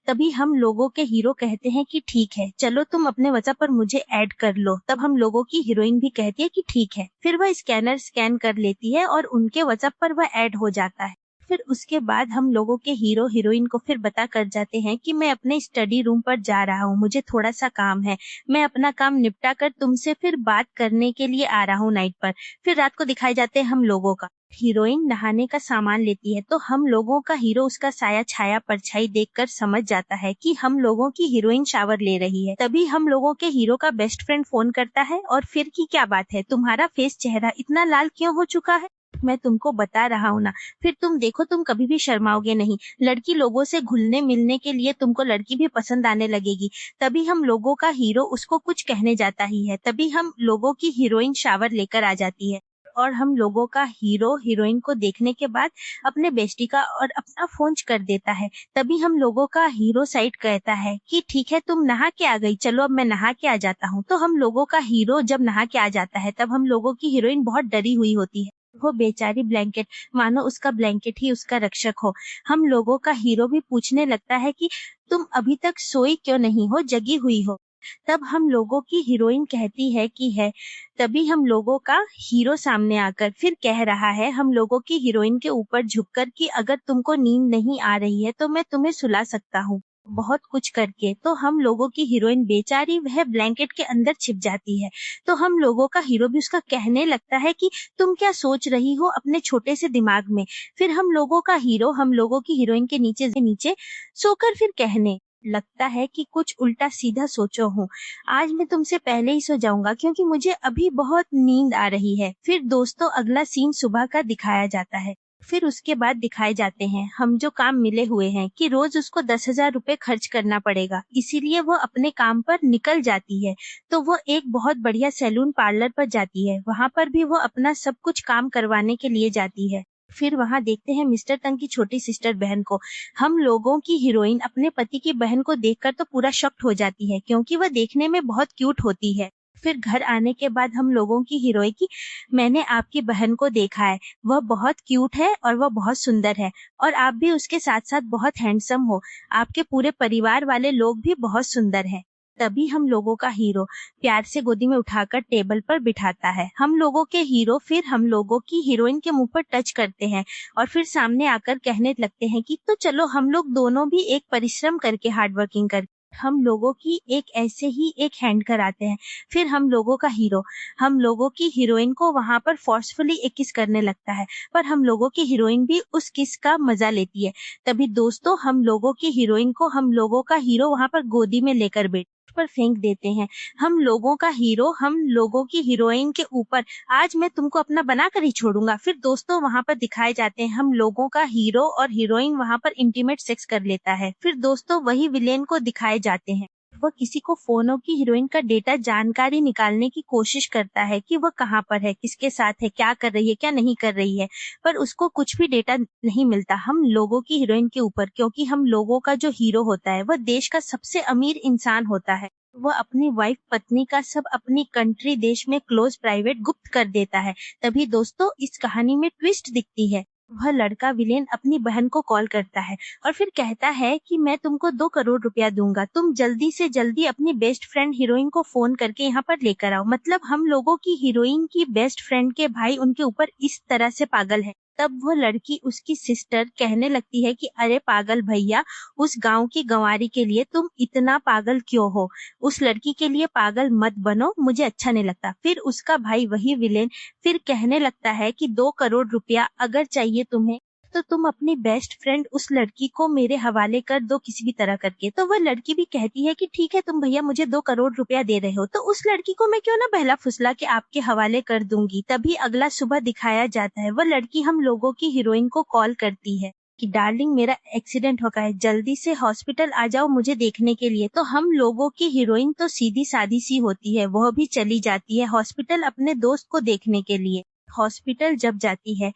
Speaker 1: तभी हम लोगों के हीरो कहते हैं कि ठीक है, चलो तुम अपने व्हाट्सएप पर मुझे ऐड कर लो। तब हम लोगों की हीरोइन भी कहती है कि ठीक है। फिर वह स्कैनर स्कैन कर लेती है और उनके व्हाट्सएप पर वह ऐड हो जाता है। फिर उसके बाद हम लोगों के हीरो हीरोइन को फिर बता कर जाते हैं कि मैं अपने स्टडी रूम पर जा रहा हूँ, मुझे थोड़ा सा काम है, मैं अपना काम निपटा कर तुमसे फिर बात करने के लिए आ रहा हूँ नाइट पर। फिर रात को दिखाए जाते हैं हम लोगों का हीरोइन नहाने का सामान लेती है, तो हम लोगों का हीरो उसका साया छाया परछाई देखकर समझ जाता है कि हम लोगों की हीरोइन शावर ले रही है। तभी हम लोगों के हीरो का बेस्ट फ्रेंड फोन करता है, और फिर की क्या बात है, तुम्हारा फेस चेहरा इतना लाल क्यों हो चुका है, मैं तुमको बता रहा हूँ ना, फिर तुम देखो तुम कभी भी शर्माओगे नहीं, लड़की लोगों से घुलने मिलने के लिए तुमको लड़की भी पसंद आने लगेगी। तभी हम लोगों का हीरो उसको कुछ कहने जाता ही है, तभी हम लोगों की हीरोइन शावर लेकर आ जाती है, और हम लोगों का हीरो हीरोइन को देखने के बाद अपने बेस्टी का और अपना फोन कर देता है। तभी हम लोगों का हीरो साइड कहता है कि ठीक है तुम नहा के आ गई, चलो अब मैं नहा के आ जाता हूँ। तो हम लोगों का हीरो जब नहा के आ जाता है तब हम लोगों की हीरोइन बहुत डरी हुई होती है। वो बेचारी ब्लैंकेट, मानो उसका ब्लैंकेट ही उसका रक्षक हो। हम लोगों का हीरो भी पूछने लगता है कि तुम अभी तक सोई क्यों नहीं हो, जगी हुई हो। तब हम लोगों की हीरोइन कहती है कि है। तभी हम लोगों का हीरो सामने आकर फिर कह रहा है हम लोगों की हीरोइन के ऊपर झुककर कि अगर तुमको नींद नहीं आ रही है तो मैं तुम्हें सुला सकता हूँ, बहुत कुछ करके। तो हम लोगों की हीरोइन बेचारी वह ब्लैंकेट के अंदर छिप जाती है। तो हम लोगों का हीरो भी उसका कहने लगता है कि तुम क्या सोच रही हो अपने छोटे से दिमाग में। फिर हम लोगों का हीरो हम लोगों की हीरोइन के नीचे नीचे सोकर फिर कहने लगता है कि कुछ उल्टा सीधा सोचो हूँ, आज मैं तुमसे पहले ही सो जाऊंगा क्योंकि मुझे अभी बहुत नींद आ रही है। फिर दोस्तों अगला सीन सुबह का दिखाया जाता है। फिर उसके बाद दिखाए जाते हैं हम जो काम मिले हुए हैं कि रोज उसको 10,000 रुपए खर्च करना पड़ेगा, इसीलिए वो अपने काम पर निकल जाती है। तो वो एक बहुत बढ़िया सैलून पार्लर पर जाती है, वहां पर भी वो अपना सब कुछ काम करवाने के लिए जाती है। फिर वहां देखते हैं मिस्टर तंग की छोटी सिस्टर बहन को। हम लोगों की हीरोइन अपने पति की बहन को देखकर तो पूरा शॉक्ड हो जाती है क्योंकि वह देखने में बहुत क्यूट होती है। फिर घर आने के बाद हम लोगों की हीरोइन की, मैंने आपकी बहन को देखा है, वह बहुत क्यूट है और वह बहुत सुंदर है, और आप भी उसके साथ साथ बहुत हैंडसम हो, आपके पूरे परिवार वाले लोग भी बहुत सुंदर हैं। तभी हम लोगों का हीरो प्यार से गोदी में उठाकर टेबल पर बिठाता है। हम लोगों के हीरो फिर हम लोगों की हीरोइन के मुंह पर टच करते हैं और फिर सामने आकर कहने लगते हैं कि तो चलो हम लोग दोनों भी एक परिश्रम करके, हार्ड वर्किंग करके हम लोगों की एक ऐसे ही एक हैंड कराते हैं। फिर हम लोगों का हीरो हम लोगों की हीरोइन को वहां पर फोर्सफुली एक किस करने लगता है, पर हम लोगों की हीरोइन भी उस किस का मजा लेती है। तभी दोस्तों हम लोगों की हीरोइन को हम लोगों का हीरो वहां पर गोदी में लेकर बैठ पर फेंक देते हैं। हम लोगों का हीरो हम लोगों की हीरोइन के ऊपर आज मैं तुमको अपना बनाकर ही छोड़ूंगा। फिर दोस्तों वहां पर दिखाए जाते हैं हम लोगों का हीरो और हीरोइन वहां पर इंटीमेट सेक्स कर लेता है। फिर दोस्तों वही विलेन को दिखाए जाते हैं वह किसी को फोनों की हीरोइन का डेटा जानकारी निकालने की कोशिश करता है कि वह कहाँ पर है, किसके साथ है, क्या कर रही है, क्या नहीं कर रही है, पर उसको कुछ भी डेटा नहीं मिलता हम लोगों की हीरोइन के ऊपर, क्योंकि हम लोगों का जो हीरो होता है वह देश का सबसे अमीर इंसान होता है। वह अपनी वाइफ पत्नी का सब अपनी कंट्री देश में क्लोज प्राइवेट गुप्त कर देता है। तभी दोस्तों इस कहानी में ट्विस्ट दिखती है। वह लड़का विलेन अपनी बहन को कॉल करता है और फिर कहता है कि मैं तुमको 2 करोड़ रुपया दूंगा, तुम जल्दी से जल्दी अपनी बेस्ट फ्रेंड हीरोइन को फोन करके यहाँ पर लेकर आओ। मतलब हम लोगों की हीरोइन की बेस्ट फ्रेंड के भाई उनके ऊपर इस तरह से पागल है। तब वो लड़की उसकी सिस्टर कहने लगती है कि अरे पागल भैया, उस गांव की गंवारी के लिए तुम इतना पागल क्यों हो, उस लड़की के लिए पागल मत बनो, मुझे अच्छा नहीं लगता। फिर उसका भाई वही विलेन फिर कहने लगता है कि 2 करोड़ रुपया अगर चाहिए तुम्हें तो तुम अपनी बेस्ट फ्रेंड उस लड़की को मेरे हवाले कर दो किसी भी तरह करके। तो वह लड़की भी कहती है कि ठीक है तुम भैया मुझे 2 करोड़ रुपया दे रहे हो तो उस लड़की को मैं क्यों ना बहला फुसला के आपके हवाले कर दूंगी। तभी अगला सुबह दिखाया जाता है वह लड़की हम लोगों की हीरोइन को कॉल करती है कि डार्लिंग मेरा एक्सीडेंट हो गया है, जल्दी से हॉस्पिटल आ जाओ मुझे देखने के लिए। तो हम लोगों की हीरोइन तो सीधी सादी सी होती है, वह भी चली जाती है हॉस्पिटल अपने दोस्त को देखने के लिए। हॉस्पिटल जब जाती है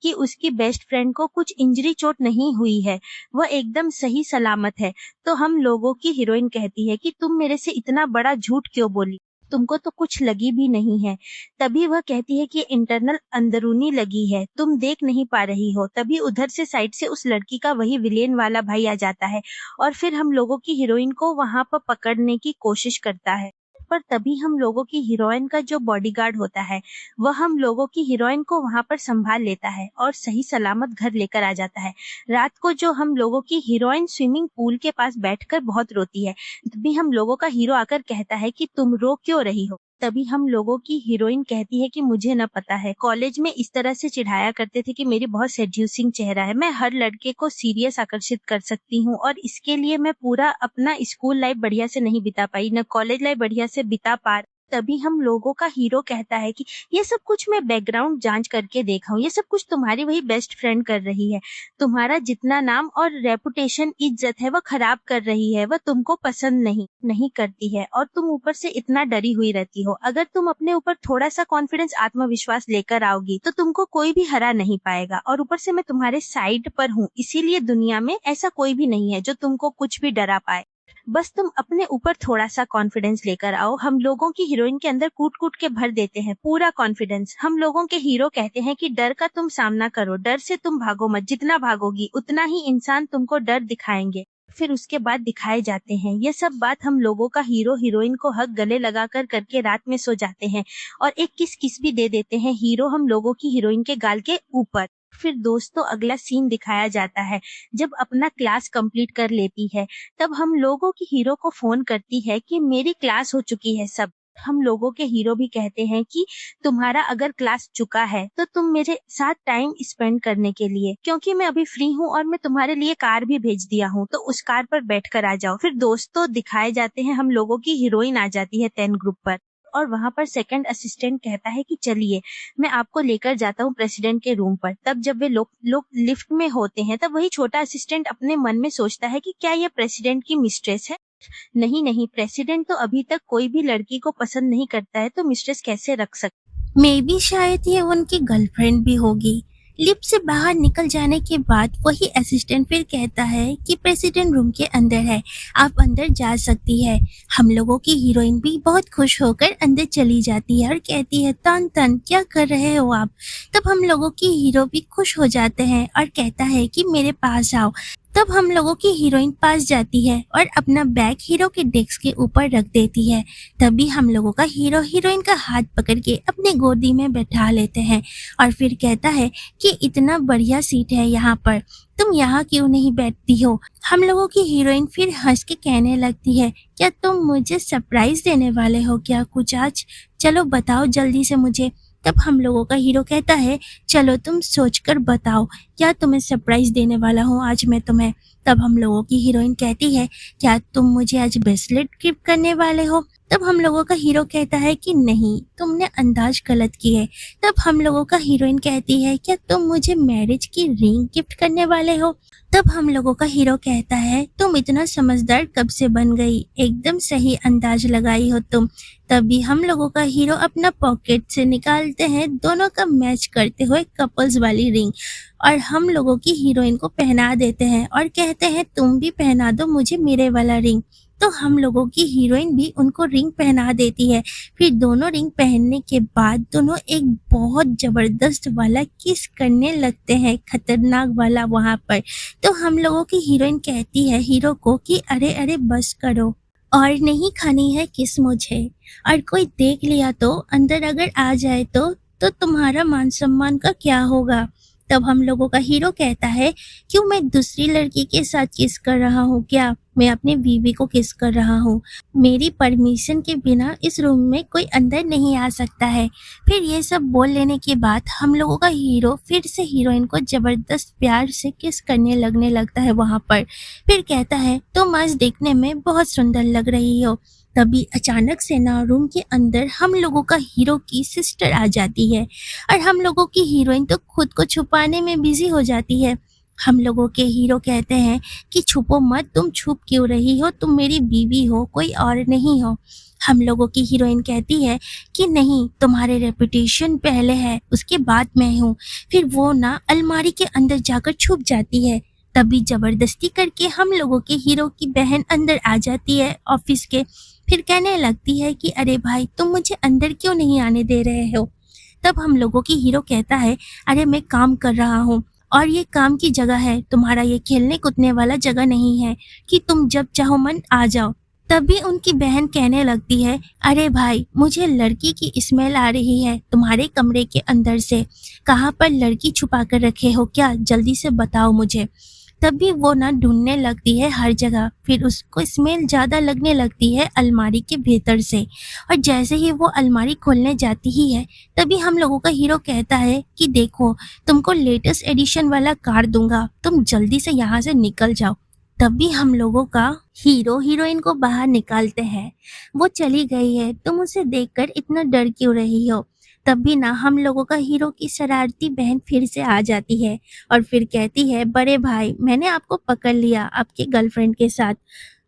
Speaker 1: कि उसकी बेस्ट फ्रेंड को कुछ इंजरी चोट नहीं हुई है, वह एकदम सही सलामत है। तो हम लोगों की हीरोइन कहती है कि तुम मेरे से इतना बड़ा झूठ क्यों बोली, तुमको तो कुछ लगी भी नहीं है। तभी वह कहती है कि इंटरनल अंदरूनी लगी है, तुम देख नहीं पा रही हो। तभी उधर से साइड से उस लड़की का वही विलेन वाला भाई आ जाता है और फिर हम लोगों की हीरोइन को वहां पर पकड़ने की कोशिश करता है। पर तभी हम लोगों की हीरोइन का जो बॉडीगार्ड होता है वह हम लोगों की हीरोइन को वहां पर संभाल लेता है और सही सलामत घर लेकर आ जाता है। रात को जो हम लोगों की हीरोइन स्विमिंग पूल के पास बैठकर बहुत रोती है, तभी हम लोगों का हीरो आकर कहता है कि तुम रो क्यों रही हो। तभी हम लोगों की हीरोइन कहती है कि मुझे न पता है, कॉलेज में इस तरह से चिढ़ाया करते थे कि मेरी बहुत सेड्यूसिंग चेहरा है, मैं हर लड़के को सीरियस आकर्षित कर सकती हूँ और इसके लिए मैं पूरा अपना स्कूल लाइफ बढ़िया से नहीं बिता पाई, न कॉलेज लाइफ बढ़िया से बिता पा। तभी हम लोगों का हीरो कहता है कि ये सब कुछ मैं बैकग्राउंड जांच करके देखा हूँ, ये सब कुछ तुम्हारी वही बेस्ट फ्रेंड कर रही है, तुम्हारा जितना नाम और रेपुटेशन इज्जत है वह खराब कर रही है, वह तुमको पसंद नहीं करती है और तुम ऊपर से इतना डरी हुई रहती हो। अगर तुम अपने ऊपर थोड़ा सा कॉन्फिडेंस आत्मविश्वास लेकर आओगी तो तुमको कोई भी हरा नहीं पाएगा और ऊपर से मैं तुम्हारे साइड पर हूँ, इसीलिए दुनिया में ऐसा कोई भी नहीं है जो तुमको कुछ भी डरा पाए। बस तुम अपने ऊपर थोड़ा सा कॉन्फिडेंस लेकर आओ। हम लोगों की हीरोइन के अंदर कूट कूट के भर देते हैं पूरा कॉन्फिडेंस। हम लोगों के हीरो कहते हैं कि डर का तुम सामना करो, डर से तुम भागो मत, जितना भागोगी उतना ही इंसान तुमको डर दिखाएंगे। फिर उसके बाद दिखाए जाते हैं ये सब बात हम लोगों का हीरो हीरोइन को हक गले लगाकर करके रात में सो जाते हैं और एक किस भी दे देते हैं हीरो हम लोगों की हीरोइन के गाल के ऊपर। फिर दोस्तों अगला सीन दिखाया जाता है जब अपना क्लास कंप्लीट कर लेती है तब हम लोगों की हीरो को फोन करती है कि मेरी क्लास हो चुकी है सब। हम लोगों के हीरो भी कहते हैं कि तुम्हारा अगर क्लास चुका है तो तुम मेरे साथ टाइम स्पेंड करने के लिए, क्योंकि मैं अभी फ्री हूँ और मैं तुम्हारे लिए कार भी भेज दिया हूँ तो उस कार पर बैठकर आ जाओ। फिर दोस्तों दिखाए जाते हैं हम लोगों की हीरोइन आ जाती है 10 ग्रुप पर और वहां पर सेकंड असिस्टेंट कहता है कि चलिए मैं आपको लेकर जाता हूँ प्रेसिडेंट के रूम पर। तब जब वे लोग लिफ्ट में होते हैं तब वही छोटा असिस्टेंट अपने मन में सोचता है कि क्या ये प्रेसिडेंट की मिस्ट्रेस है। नहीं, प्रेसिडेंट तो अभी तक कोई भी लड़की को पसंद नहीं करता है तो मिस्ट्रेस कैसे रख सकते।
Speaker 2: मे बी शायद ये उनकी गर्लफ्रेंड भी होगी। लिफ्ट से बाहर निकल जाने के बाद वही असिस्टेंट फिर कहता है कि प्रेसिडेंट रूम के अंदर है, आप अंदर जा सकती है। हम लोगों की हीरोइन भी बहुत खुश होकर अंदर चली जाती है और कहती है तन तन क्या कर रहे हो आप। तब हम लोगों की हीरो भी खुश हो जाते हैं और कहता है कि मेरे पास आओ। तब हम लोगों की हीरोइन पास जाती है और अपना बैग हीरो के डेस्क के ऊपर रख देती है। तभी हम लोगों का हीरो हीरोइन का हाथ पकड़ के अपने गोदी में बैठा लेते हैं और फिर कहता है कि इतना बढ़िया सीट है यहाँ पर, तुम यहाँ क्यों नहीं बैठती हो। हम लोगों की हीरोइन फिर हंस के कहने लगती है क्या तुम मुझे सरप्राइज देने वाले हो क्या कुछ आज, चलो बताओ जल्दी से मुझे। तब हम लोगों का हीरो कहता है, चलो तुम सोचकर बताओ, क्या तुम्हें सरप्राइज देने वाला हूँ आज मैं तुम्हें। तब हम लोगों की हीरोइन कहती है, क्या तुम मुझे आज ब्रेसलेट गिफ्ट करने वाले हो। तब हम लोगों का हीरो कहता है कि नहीं, तुमने अंदाज गलत की है। तब हम लोगों का हीरोइन कहती है, क्या तुम मुझे मैरिज की रिंग गिफ्ट करने वाले हो। तब हम लोगों का हीरो कहता है, तुम इतना समझदार कब से बन गई, एकदम सही अंदाज लगाई हो तुम। तभी हम लोगों का हीरो अपना पॉकेट से निकालते हैं दोनों का मैच करते हुए कपल्स वाली रिंग, और हम लोगों की हीरोइन को पहना देते हैं और कहते हैं, तुम भी पहना दो मुझे मेरे वाला रिंग। तो हम लोगों की हीरोइन भी उनको रिंग पहना देती है। फिर दोनों रिंग पहनने के बाद दोनों एक बहुत जबरदस्त वाला किस करने लगते हैं, खतरनाक वाला वहां पर। तो हम लोगों की हीरोइन कहती है हीरो को कि अरे अरे बस करो, और नहीं खानी है किस मुझे, और कोई देख लिया तो अंदर अगर आ जाए तो तुम्हारा मान सम्मान का क्या होगा। तब हम लोगों का हीरो कहता है, क्यों मैं दूसरी लड़की के साथ किस कर रहा हूँ, क्या मैं अपनी बीवी को किस कर रहा हूँ, मेरी परमिशन के बिना इस रूम में कोई अंदर नहीं आ सकता है। फिर ये सब बोल लेने के बाद हम लोगों का हीरो फिर से हीरोइन को जबरदस्त प्यार से किस करने लगने लगता है वहां पर। फिर कहता है, तुम आज देखने में बहुत सुंदर लग रही हो। तभी अचानक से ना रूम के अंदर हम लोगों का हीरो की सिस्टर आ जाती है, और हम लोगों की हीरोइन तो खुद को छुपाने में बिजी हो जाती है। हम लोगों के हीरो कहते हैं कि छुपो मत, तुम छुप क्यों रही हो, तुम मेरी बीवी हो, कोई और नहीं हो। हम लोगों की हीरोइन कहती है कि नहीं, तुम्हारे रेपुटेशन पहले है, उसके बाद मैं हूँ। फिर वो ना अलमारी के अंदर जाकर छुप जाती है। तभी जबरदस्ती करके हम लोगों के हीरो की बहन अंदर आ जाती है ऑफिस के। फिर कहने लगती है कि अरे भाई, तुम मुझे अंदर क्यों नहीं आने दे रहे हो। तब हम लोगों की हीरो कहता है, अरे मैं काम कर रहा हूँ और ये काम की जगह है, तुम्हारा ये खेलने कूदने वाला जगह नहीं है कि तुम जब चाहो मन आ जाओ। तभी उनकी बहन कहने लगती है, अरे भाई, मुझे लड़की की स्मेल आ रही है तुम्हारे कमरे के अंदर से, कहाँ पर लड़की छुपा कर रखे हो क्या, जल्दी से बताओ मुझे। तभी वो ना ढूंढने लगती है हर जगह। फिर उसको स्मेल ज्यादा लगने लगती है अलमारी के भीतर से, और जैसे ही वो अलमारी खोलने जाती ही है, तभी हम लोगों का हीरो कहता है कि देखो, तुमको लेटेस्ट एडिशन वाला कार दूंगा, तुम जल्दी से यहाँ से निकल जाओ। तभी हम लोगों का हीरो हीरोइन को बाहर निकालते हैं। वो चली गई है, तुम उसे देखकर इतना डर क्यों रही हो। तभी ना हम लोगों का हीरो की शरारती बहन फिर से आ जाती है और फिर कहती है, बड़े भाई, मैंने आपको पकड़ लिया आपके गर्लफ्रेंड के साथ।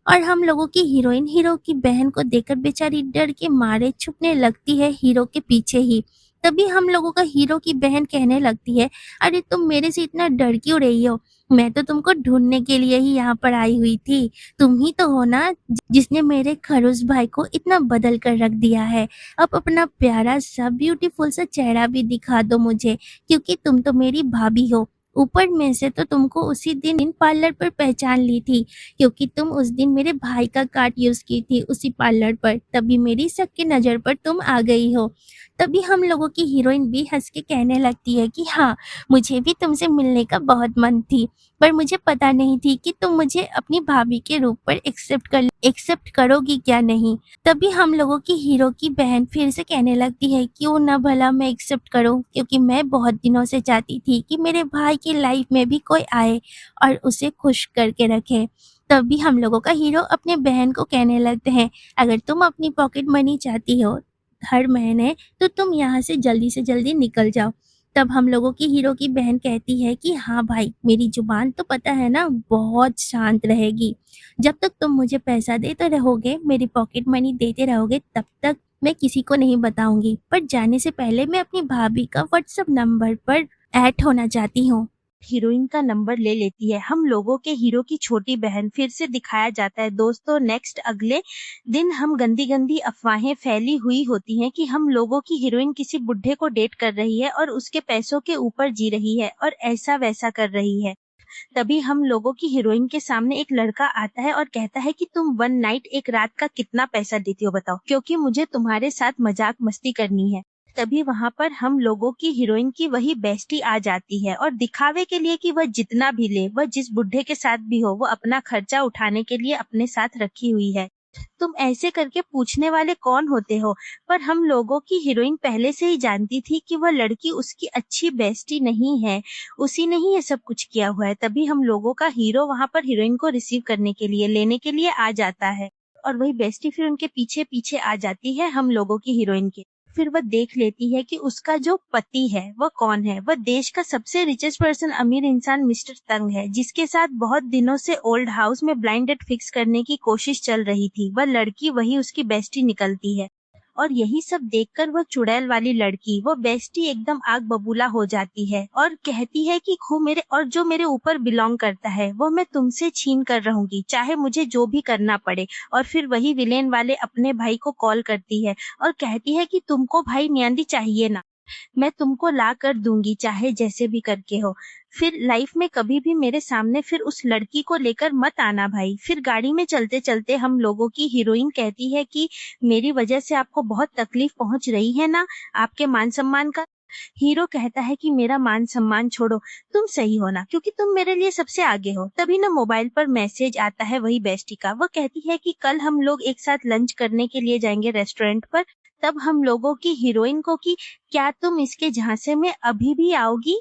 Speaker 2: और हम लोगों की हीरोइन हीरो की बहन को देखकर बेचारी डर के मारे छुपने लगती है हीरो के पीछे ही। तभी हम लोगों का हीरो की बहन कहने लगती है, अरे तुम मेरे से इतना डर क्यों रही हो, मैं तो तुमको ढूंढने के लिए ही यहाँ पर आई हुई थी। तुम ही तो हो ना जिसने मेरे खड़ूस भाई को इतना बदल कर रख दिया है। अब अपना प्यारा सा ब्यूटीफुल सा चेहरा भी दिखा दो मुझे, क्योंकि तुम तो मेरी भाभी हो। ऊपर में से तो तुमको उसी दिन पार्लर पर पहचान ली थी, क्योंकि तुम उस दिन मेरे भाई का कार्ड यूज की थी उसी पार्लर पर, तभी मेरी शक की नजर पर तुम आ गई हो। तभी हम लोगों की हीरोइन भी हंस के कहने लगती है कि हाँ, मुझे भी तुमसे मिलने का बहुत मन थी, पर मुझे पता नहीं थी कि तुम मुझे अपनी भाभी के रूप पर एक्सेप्ट करोगी क्या नहीं। तभी हम लोगों की हीरो की बहन फिर से कहने लगती है, क्यों ना भला मैं एक्सेप्ट करूं, क्योंकि मैं बहुत दिनों से चाहती थी कि मेरे भाई की लाइफ में भी कोई आए और उसे खुश करके रखे। तभी हम लोगों का हीरो अपने बहन को कहने लगते हैं, अगर तुम अपनी पॉकेट मनी चाहती हो हर महीने, तो तुम यहाँ से जल्दी निकल जाओ। तब हम लोगों की हीरो की बहन कहती है कि हाँ भाई, मेरी जुबान तो पता है ना, बहुत शांत रहेगी। जब तक तुम मुझे पैसा देते रहोगे, मेरी पॉकेट मनी देते रहोगे, तब तक मैं किसी को नहीं बताऊंगी। पर जाने से पहले मैं अपनी भाभी का व्हाट्सएप नंबर पर ऐड होना चाहती हूँ।
Speaker 1: हीरोइन का नंबर ले लेती है। हम लोगों के हीरो की छोटी बहन फिर से दिखाया जाता है। दोस्तों, नेक्स्ट अगले दिन हम गंदी गंदी अफवाहें फैली हुई होती हैं कि हम लोगों की हीरोइन किसी बुढ़े को डेट कर रही है और उसके पैसों के ऊपर जी रही है और ऐसा वैसा कर रही है। तभी हम लोगों की हीरोइन के सामने एक लड़का आता है और कहता है कि तुम वन नाइट, एक रात का कितना पैसा देती हो बताओ, क्योंकि मुझे तुम्हारे साथ मजाक मस्ती करनी है। तभी वहां पर हम लोगों की हीरोइन की वही बेस्टी आ जाती है और दिखावे के लिए कि वह जितना भी ले, वह जिस बुढ़े के साथ भी हो, वो अपना खर्चा उठाने के लिए अपने साथ रखी हुई है। तुम ऐसे करके पूछने वाले कौन होते हो? पर हम लोगों की हीरोइन पहले से ही जानती थी कि वह लड़की उसकी अच्छी बेस्टी नहीं है, उसी ने ही ये सब कुछ किया हुआ है। तभी हम लोगों का हीरो वहाँ पर हीरोइन को रिसीव करने के लिए, लेने के लिए आ जाता है और वही बेस्टी फिर उनके पीछे-पीछे आ जाती है हम लोगों की हीरोइन के। फिर वह देख लेती है कि उसका जो पति है वह कौन है। वह देश का सबसे रिचेस्ट पर्सन, अमीर इंसान मिस्टर तंग है, जिसके साथ बहुत दिनों से ओल्ड हाउस में ब्लाइंड डेट फिक्स करने की कोशिश चल रही थी। वह लड़की वही उसकी बेस्टी निकलती है और यही सब देखकर वह चुड़ैल वाली लड़की, वो बेस्टी एकदम आग बबूला हो जाती है और कहती है कि खो मेरे और जो मेरे ऊपर बिलोंग करता है वो मैं तुमसे छीन कर रहूंगी, चाहे मुझे जो भी करना पड़े। और फिर वही विलेन वाले अपने भाई को कॉल करती है और कहती है कि तुमको भाई नियांदी चाहिए ना, मैं तुमको ला कर दूंगी, चाहे जैसे भी करके हो। फिर लाइफ में कभी भी मेरे सामने फिर उस लड़की को लेकर मत आना भाई। फिर गाड़ी में चलते चलते हम लोगों की हीरोइन कहती है कि मेरी वजह से आपको बहुत तकलीफ पहुंच रही है ना, आपके मान सम्मान का। हीरो कहता है कि मेरा मान सम्मान छोड़ो, तुम सही हो ना, क्योंकि तुम मेरे लिए सबसे आगे हो। तभी ना मोबाइल पर मैसेज आता है वही बेस्टी का। वो कहती है कि कल हम लोग एक साथ लंच करने के लिए जाएंगे रेस्टोरेंट पर। तब हम लोगों की हीरोइन को कि क्या तुम इसके झांसे में अभी भी आओगी?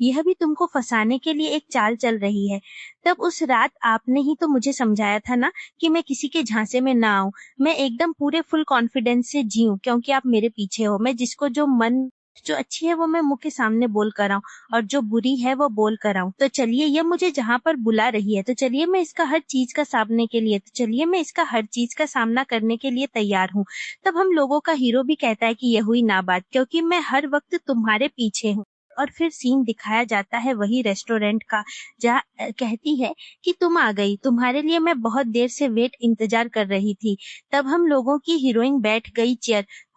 Speaker 1: यह भी तुमको फंसाने के लिए एक चाल चल रही है। तब उस रात आपने ही तो मुझे समझाया था ना कि मैं किसी के झांसे में ना आऊं, मैं एकदम पूरे फुल कॉन्फिडेंस से जीऊं, क्योंकि आप मेरे पीछे हो। मैं जिसको जो अच्छी है वो मैं मुंह के सामने बोल कर आऊं और जो बुरी है वो बोल कर आऊं। तो चलिए, ये मुझे जहां पर बुला रही है तो चलिए मैं इसका हर चीज का सामना करने के लिए तैयार हूँ। तब हम लोगों का हीरो भी कहता है कि यह हुई ना बात, क्योंकि मैं हर वक्त तुम्हारे पीछे हूँ। और फिर सीन दिखाया जाता है वही रेस्टोरेंट का, जहाँ कहती है कि तुम आ गई, तुम्हारे लिए मैं बहुत देर से इंतजार कर रही थी। तब हम लोगों की हीरोइन बैठ गई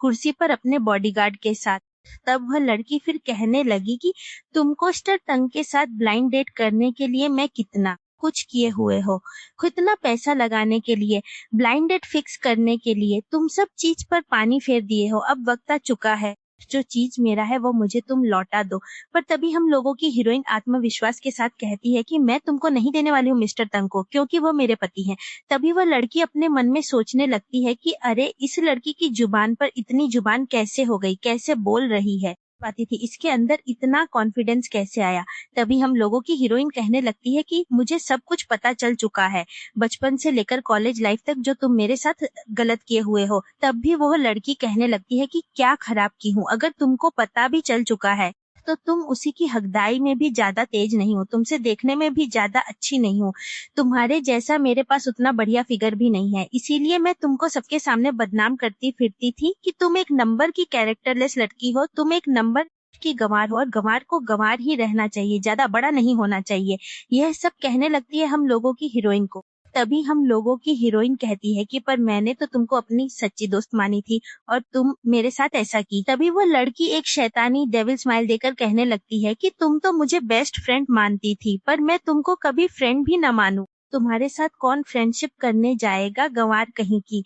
Speaker 1: कुर्सी पर अपने बॉडीगार्ड के साथ। तब वह लड़की फिर कहने लगी कि तुमको मिस्टर तंग के साथ ब्लाइंड डेट करने के लिए मैं कितना कुछ किए हुए हो, कितना पैसा लगाने के लिए, ब्लाइंड डेट फिक्स करने के लिए, तुम सब चीज पर पानी फेर दिए हो। अब वक्त आ चुका है, जो चीज मेरा है वो मुझे तुम लौटा दो। पर तभी हम लोगों की हीरोइन आत्मविश्वास के साथ कहती है कि मैं तुमको नहीं देने वाली हूँ मिस्टर तंग को, क्योंकि वो मेरे पति हैं। तभी वह लड़की अपने मन में सोचने लगती है कि अरे, इस लड़की की जुबान पर इतनी जुबान कैसे हो गई, कैसे बोल रही है पाती थी, इसके अंदर इतना कॉन्फिडेंस कैसे आया। तभी हम लोगों की हीरोइन कहने लगती है कि मुझे सब कुछ पता चल चुका है, बचपन से लेकर कॉलेज लाइफ तक जो तुम मेरे साथ गलत किए हुए हो। तब भी वो लड़की कहने लगती है कि क्या खराब की हूँ, अगर तुमको पता भी चल चुका है तो तुम उसी की हकदाई में भी ज्यादा तेज नहीं हो, तुमसे देखने में भी ज्यादा अच्छी नहीं हो, तुम्हारे जैसा मेरे पास उतना बढ़िया फिगर भी नहीं है, इसीलिए मैं तुमको सबके सामने बदनाम करती फिरती थी कि तुम एक नंबर की कैरेक्टरलेस लड़की हो, तुम एक नंबर की गंवार हो और गंवार को गंवार ही रहना चाहिए, ज्यादा बड़ा नहीं होना चाहिए। यह सब कहने लगती है हम लोगों की हीरोइन को। तभी हम लोगों की हीरोइन कहती है कि पर मैंने तो तुमको अपनी सच्ची दोस्त मानी थी और तुम मेरे साथ ऐसा की। तभी वो लड़की एक शैतानी डेविल स्माइल देकर कहने लगती है कि तुम तो मुझे बेस्ट फ्रेंड मानती थी, पर मैं तुमको कभी फ्रेंड भी न मानूं, तुम्हारे साथ कौन फ्रेंडशिप करने जाएगा, गंवार कहीं की।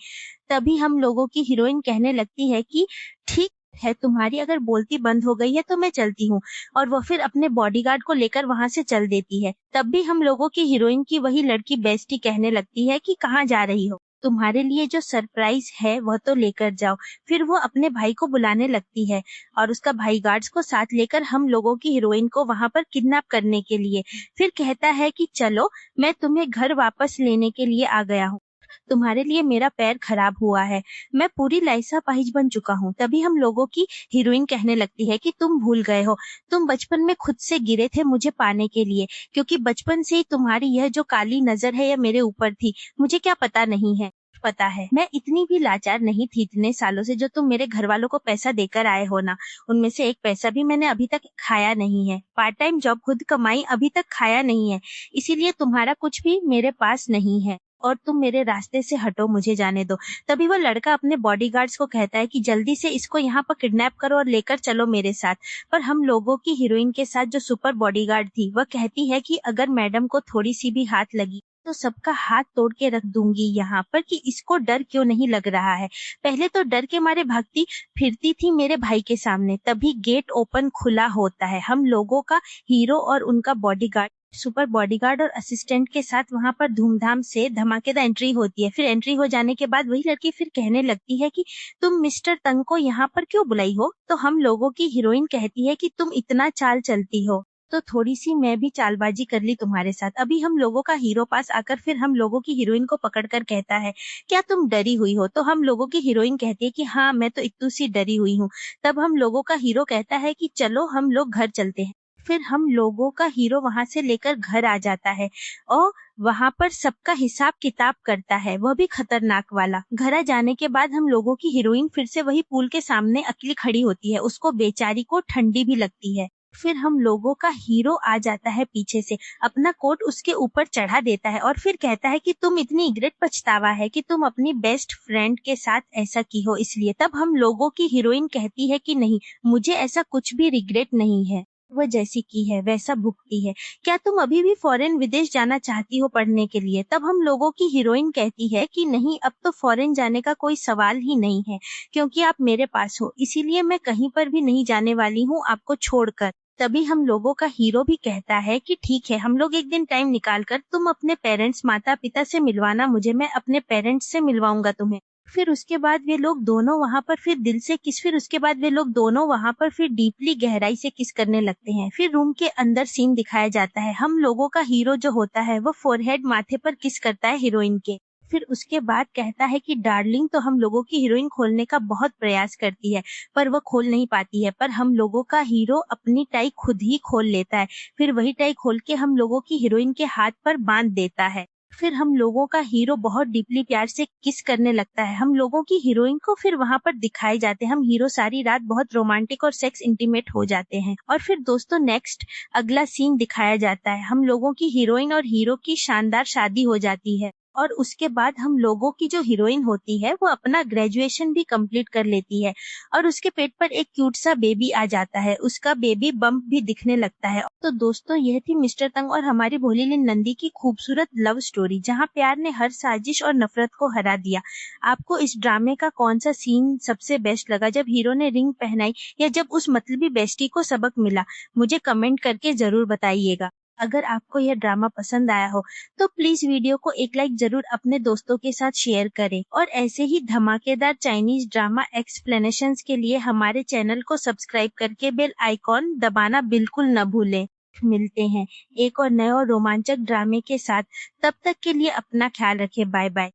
Speaker 1: तभी हम लोगों की हीरोइन कहने लगती है कि ठीक है, तुम्हारी अगर बोलती बंद हो गई है तो मैं चलती हूँ। और वो फिर अपने बॉडीगार्ड को लेकर वहां से चल देती है। तब भी हम लोगों की हीरोइन की वही लड़की बेस्टी कहने लगती है कि कहाँ जा रही हो, तुम्हारे लिए जो सरप्राइज है वह तो लेकर जाओ। फिर वो अपने भाई को बुलाने लगती है और उसका भाई गार्ड्स को साथ लेकर हम लोगों की हीरोइन को वहां पर किडनैप करने के लिए। फिर कहता है कि चलो, मैं तुम्हें घर वापस लेने के लिए आ गया हूँ, तुम्हारे लिए मेरा पैर खराब हुआ है, मैं पूरी लाइसा पाहिज बन चुका हूँ। तभी हम लोगों की हीरोइन कहने लगती है कि तुम भूल गए हो, तुम बचपन में खुद से गिरे थे मुझे पाने के लिए, क्योंकि बचपन से ही तुम्हारी यह जो काली नजर है यह मेरे ऊपर थी, मुझे क्या पता नहीं है। पता है, मैं इतनी भी लाचार नहीं थी इतने सालों से जो तुम मेरे घर वालों को पैसा देकर आए हो ना, उनमें से एक पैसा भी मैंने अभी तक खाया नहीं है, पार्ट टाइम जॉब खुद कमाई अभी तक खाया नहीं है, इसीलिए तुम्हारा कुछ भी मेरे पास नहीं है और तुम मेरे रास्ते से हटो, मुझे जाने दो। तभी वो लड़का अपने बॉडीगार्ड्स को कहता है कि जल्दी से इसको यहाँ पर किडनैप करो और लेकर चलो मेरे साथ। पर हम लोगों की हीरोइन के साथ जो सुपर बॉडीगार्ड थी वह कहती है कि अगर मैडम को थोड़ी सी भी हाथ लगी तो सबका हाथ तोड़ के रख दूंगी यहाँ पर, कि इसको डर क्यों नहीं लग रहा है। पहले तो डर के मारे भागती फिरती थी मेरे भाई के सामने, तभी गेट ओपन खुला होता है, हम लोगों का हीरो और उनका बॉडीगार्ड सुपर बॉडीगार्ड और असिस्टेंट के साथ वहां पर धूमधाम से धमाकेदार एंट्री होती है। फिर एंट्री हो जाने के बाद वही लड़की फिर कहने लगती है कि तुम मिस्टर तंग को यहाँ पर क्यों बुलाई हो? तो हम लोगों की हीरोइन कहती है कि तुम इतना चाल चलती हो तो थोड़ी सी मैं भी चालबाजी कर ली तुम्हारे साथ। अभी हम लोगों का हीरो पास आकर फिर हम लोगों की हीरोइन को पकड़कर कहता है, क्या तुम डरी हुई हो? तो हम लोगों की हीरोइन कहती है कि हाँ, मैं तो इतनी सी डरी हुई हूँ। तब हम लोगों का हीरो कहता है कि चलो हम लोग घर चलते हैं। फिर हम लोगों का हीरो वहां से लेकर घर आ जाता है और वहां पर सबका हिसाब किताब करता है, वह भी खतरनाक वाला। घर आ जाने के बाद हम लोगों की हीरोइन फिर से वही पूल के सामने अकेली खड़ी होती है। उसको बेचारी को ठंडी भी लगती है। फिर हम लोगों का हीरो आ जाता है पीछे से, अपना कोट उसके ऊपर चढ़ा देता है और फिर कहता है कि तुम इतनी रिग्रेट पछतावा है कि तुम अपनी बेस्ट फ्रेंड के साथ ऐसा की हो इसलिए। तब हम लोगों की हीरोइन कहती है कि नहीं, मुझे ऐसा कुछ भी रिग्रेट नहीं है, वह जैसी की है वैसा भुगती है। क्या तुम अभी भी फॉरेन विदेश जाना चाहती हो पढ़ने के लिए? तब हम लोगों की हीरोइन कहती है कि नहीं, अब तो फॉरेन जाने का कोई सवाल ही नहीं है, क्योंकि आप मेरे पास हो, इसीलिए मैं कहीं पर भी नहीं जाने वाली हूँ आपको छोड़कर। तभी हम लोगों का हीरो भी कहता है कि ठीक है, हम लोग एक दिन टाइम निकाल कर तुम अपने पेरेंट्स माता पिता से मिलवाना मुझे, मैं अपने पेरेंट्स से मिलवाऊंगा तुम्हें। फिर उसके बाद वे लोग दोनों वहां पर फिर दिल से किस फिर उसके बाद वे लोग दोनों वहां पर फिर डीपली गहराई से किस करने लगते हैं। फिर रूम के अंदर सीन दिखाया जाता है। हम लोगों का हीरो जो होता है वो फोरहेड माथे पर किस करता है हीरोइन के। फिर उसके बाद कहता है कि डार्लिंग, तो हम लोगों की हीरोइन खोलने का बहुत प्रयास करती है पर वो खोल नहीं पाती है। पर हम लोगों का हीरो अपनी टाई खुद ही खोल लेता है। फिर वही टाई खोल के हम लोगों की हीरोइन के हाथ पर बांध देता है। फिर हम लोगों का हीरो बहुत डीपली प्यार से किस करने लगता है। हम लोगों की हीरोइन को फिर वहां पर दिखाए जाते हैं। हम हीरो सारी रात बहुत रोमांटिक और सेक्स इंटीमेट हो जाते हैं। और फिर दोस्तों नेक्स्ट अगला सीन दिखाया जाता है। हम लोगों की हीरोइन और हीरो की शानदार शादी हो जाती है और उसके बाद हम लोगों की जो हीरोइन होती है वो अपना ग्रेजुएशन भी कंप्लीट कर लेती है और उसके पेट पर एक क्यूट सा बेबी आ जाता है। उसका बेबी बम्प भी दिखने लगता है। तो दोस्तों यह थी मिस्टर तंग और हमारी भोली नंदी की खूबसूरत लव स्टोरी, जहां प्यार ने हर साजिश और नफरत को हरा दिया। आपको इस ड्रामे का कौन सा सीन सबसे बेस्ट लगा, जब हीरो ने रिंग पहनाई या जब उस मतलबी बेस्टी को सबक मिला? मुझे कमेंट करके जरूर बताइएगा। अगर आपको यह ड्रामा पसंद आया हो तो प्लीज वीडियो को एक लाइक जरूर अपने दोस्तों के साथ शेयर करें और ऐसे ही धमाकेदार चाइनीज ड्रामा एक्सप्लेनेशंस के लिए हमारे चैनल को सब्सक्राइब करके बेल आइकॉन दबाना बिल्कुल न भूलें। मिलते हैं एक और नए और रोमांचक ड्रामे के साथ, तब तक के लिए अपना ख्याल रखें। Bye bye.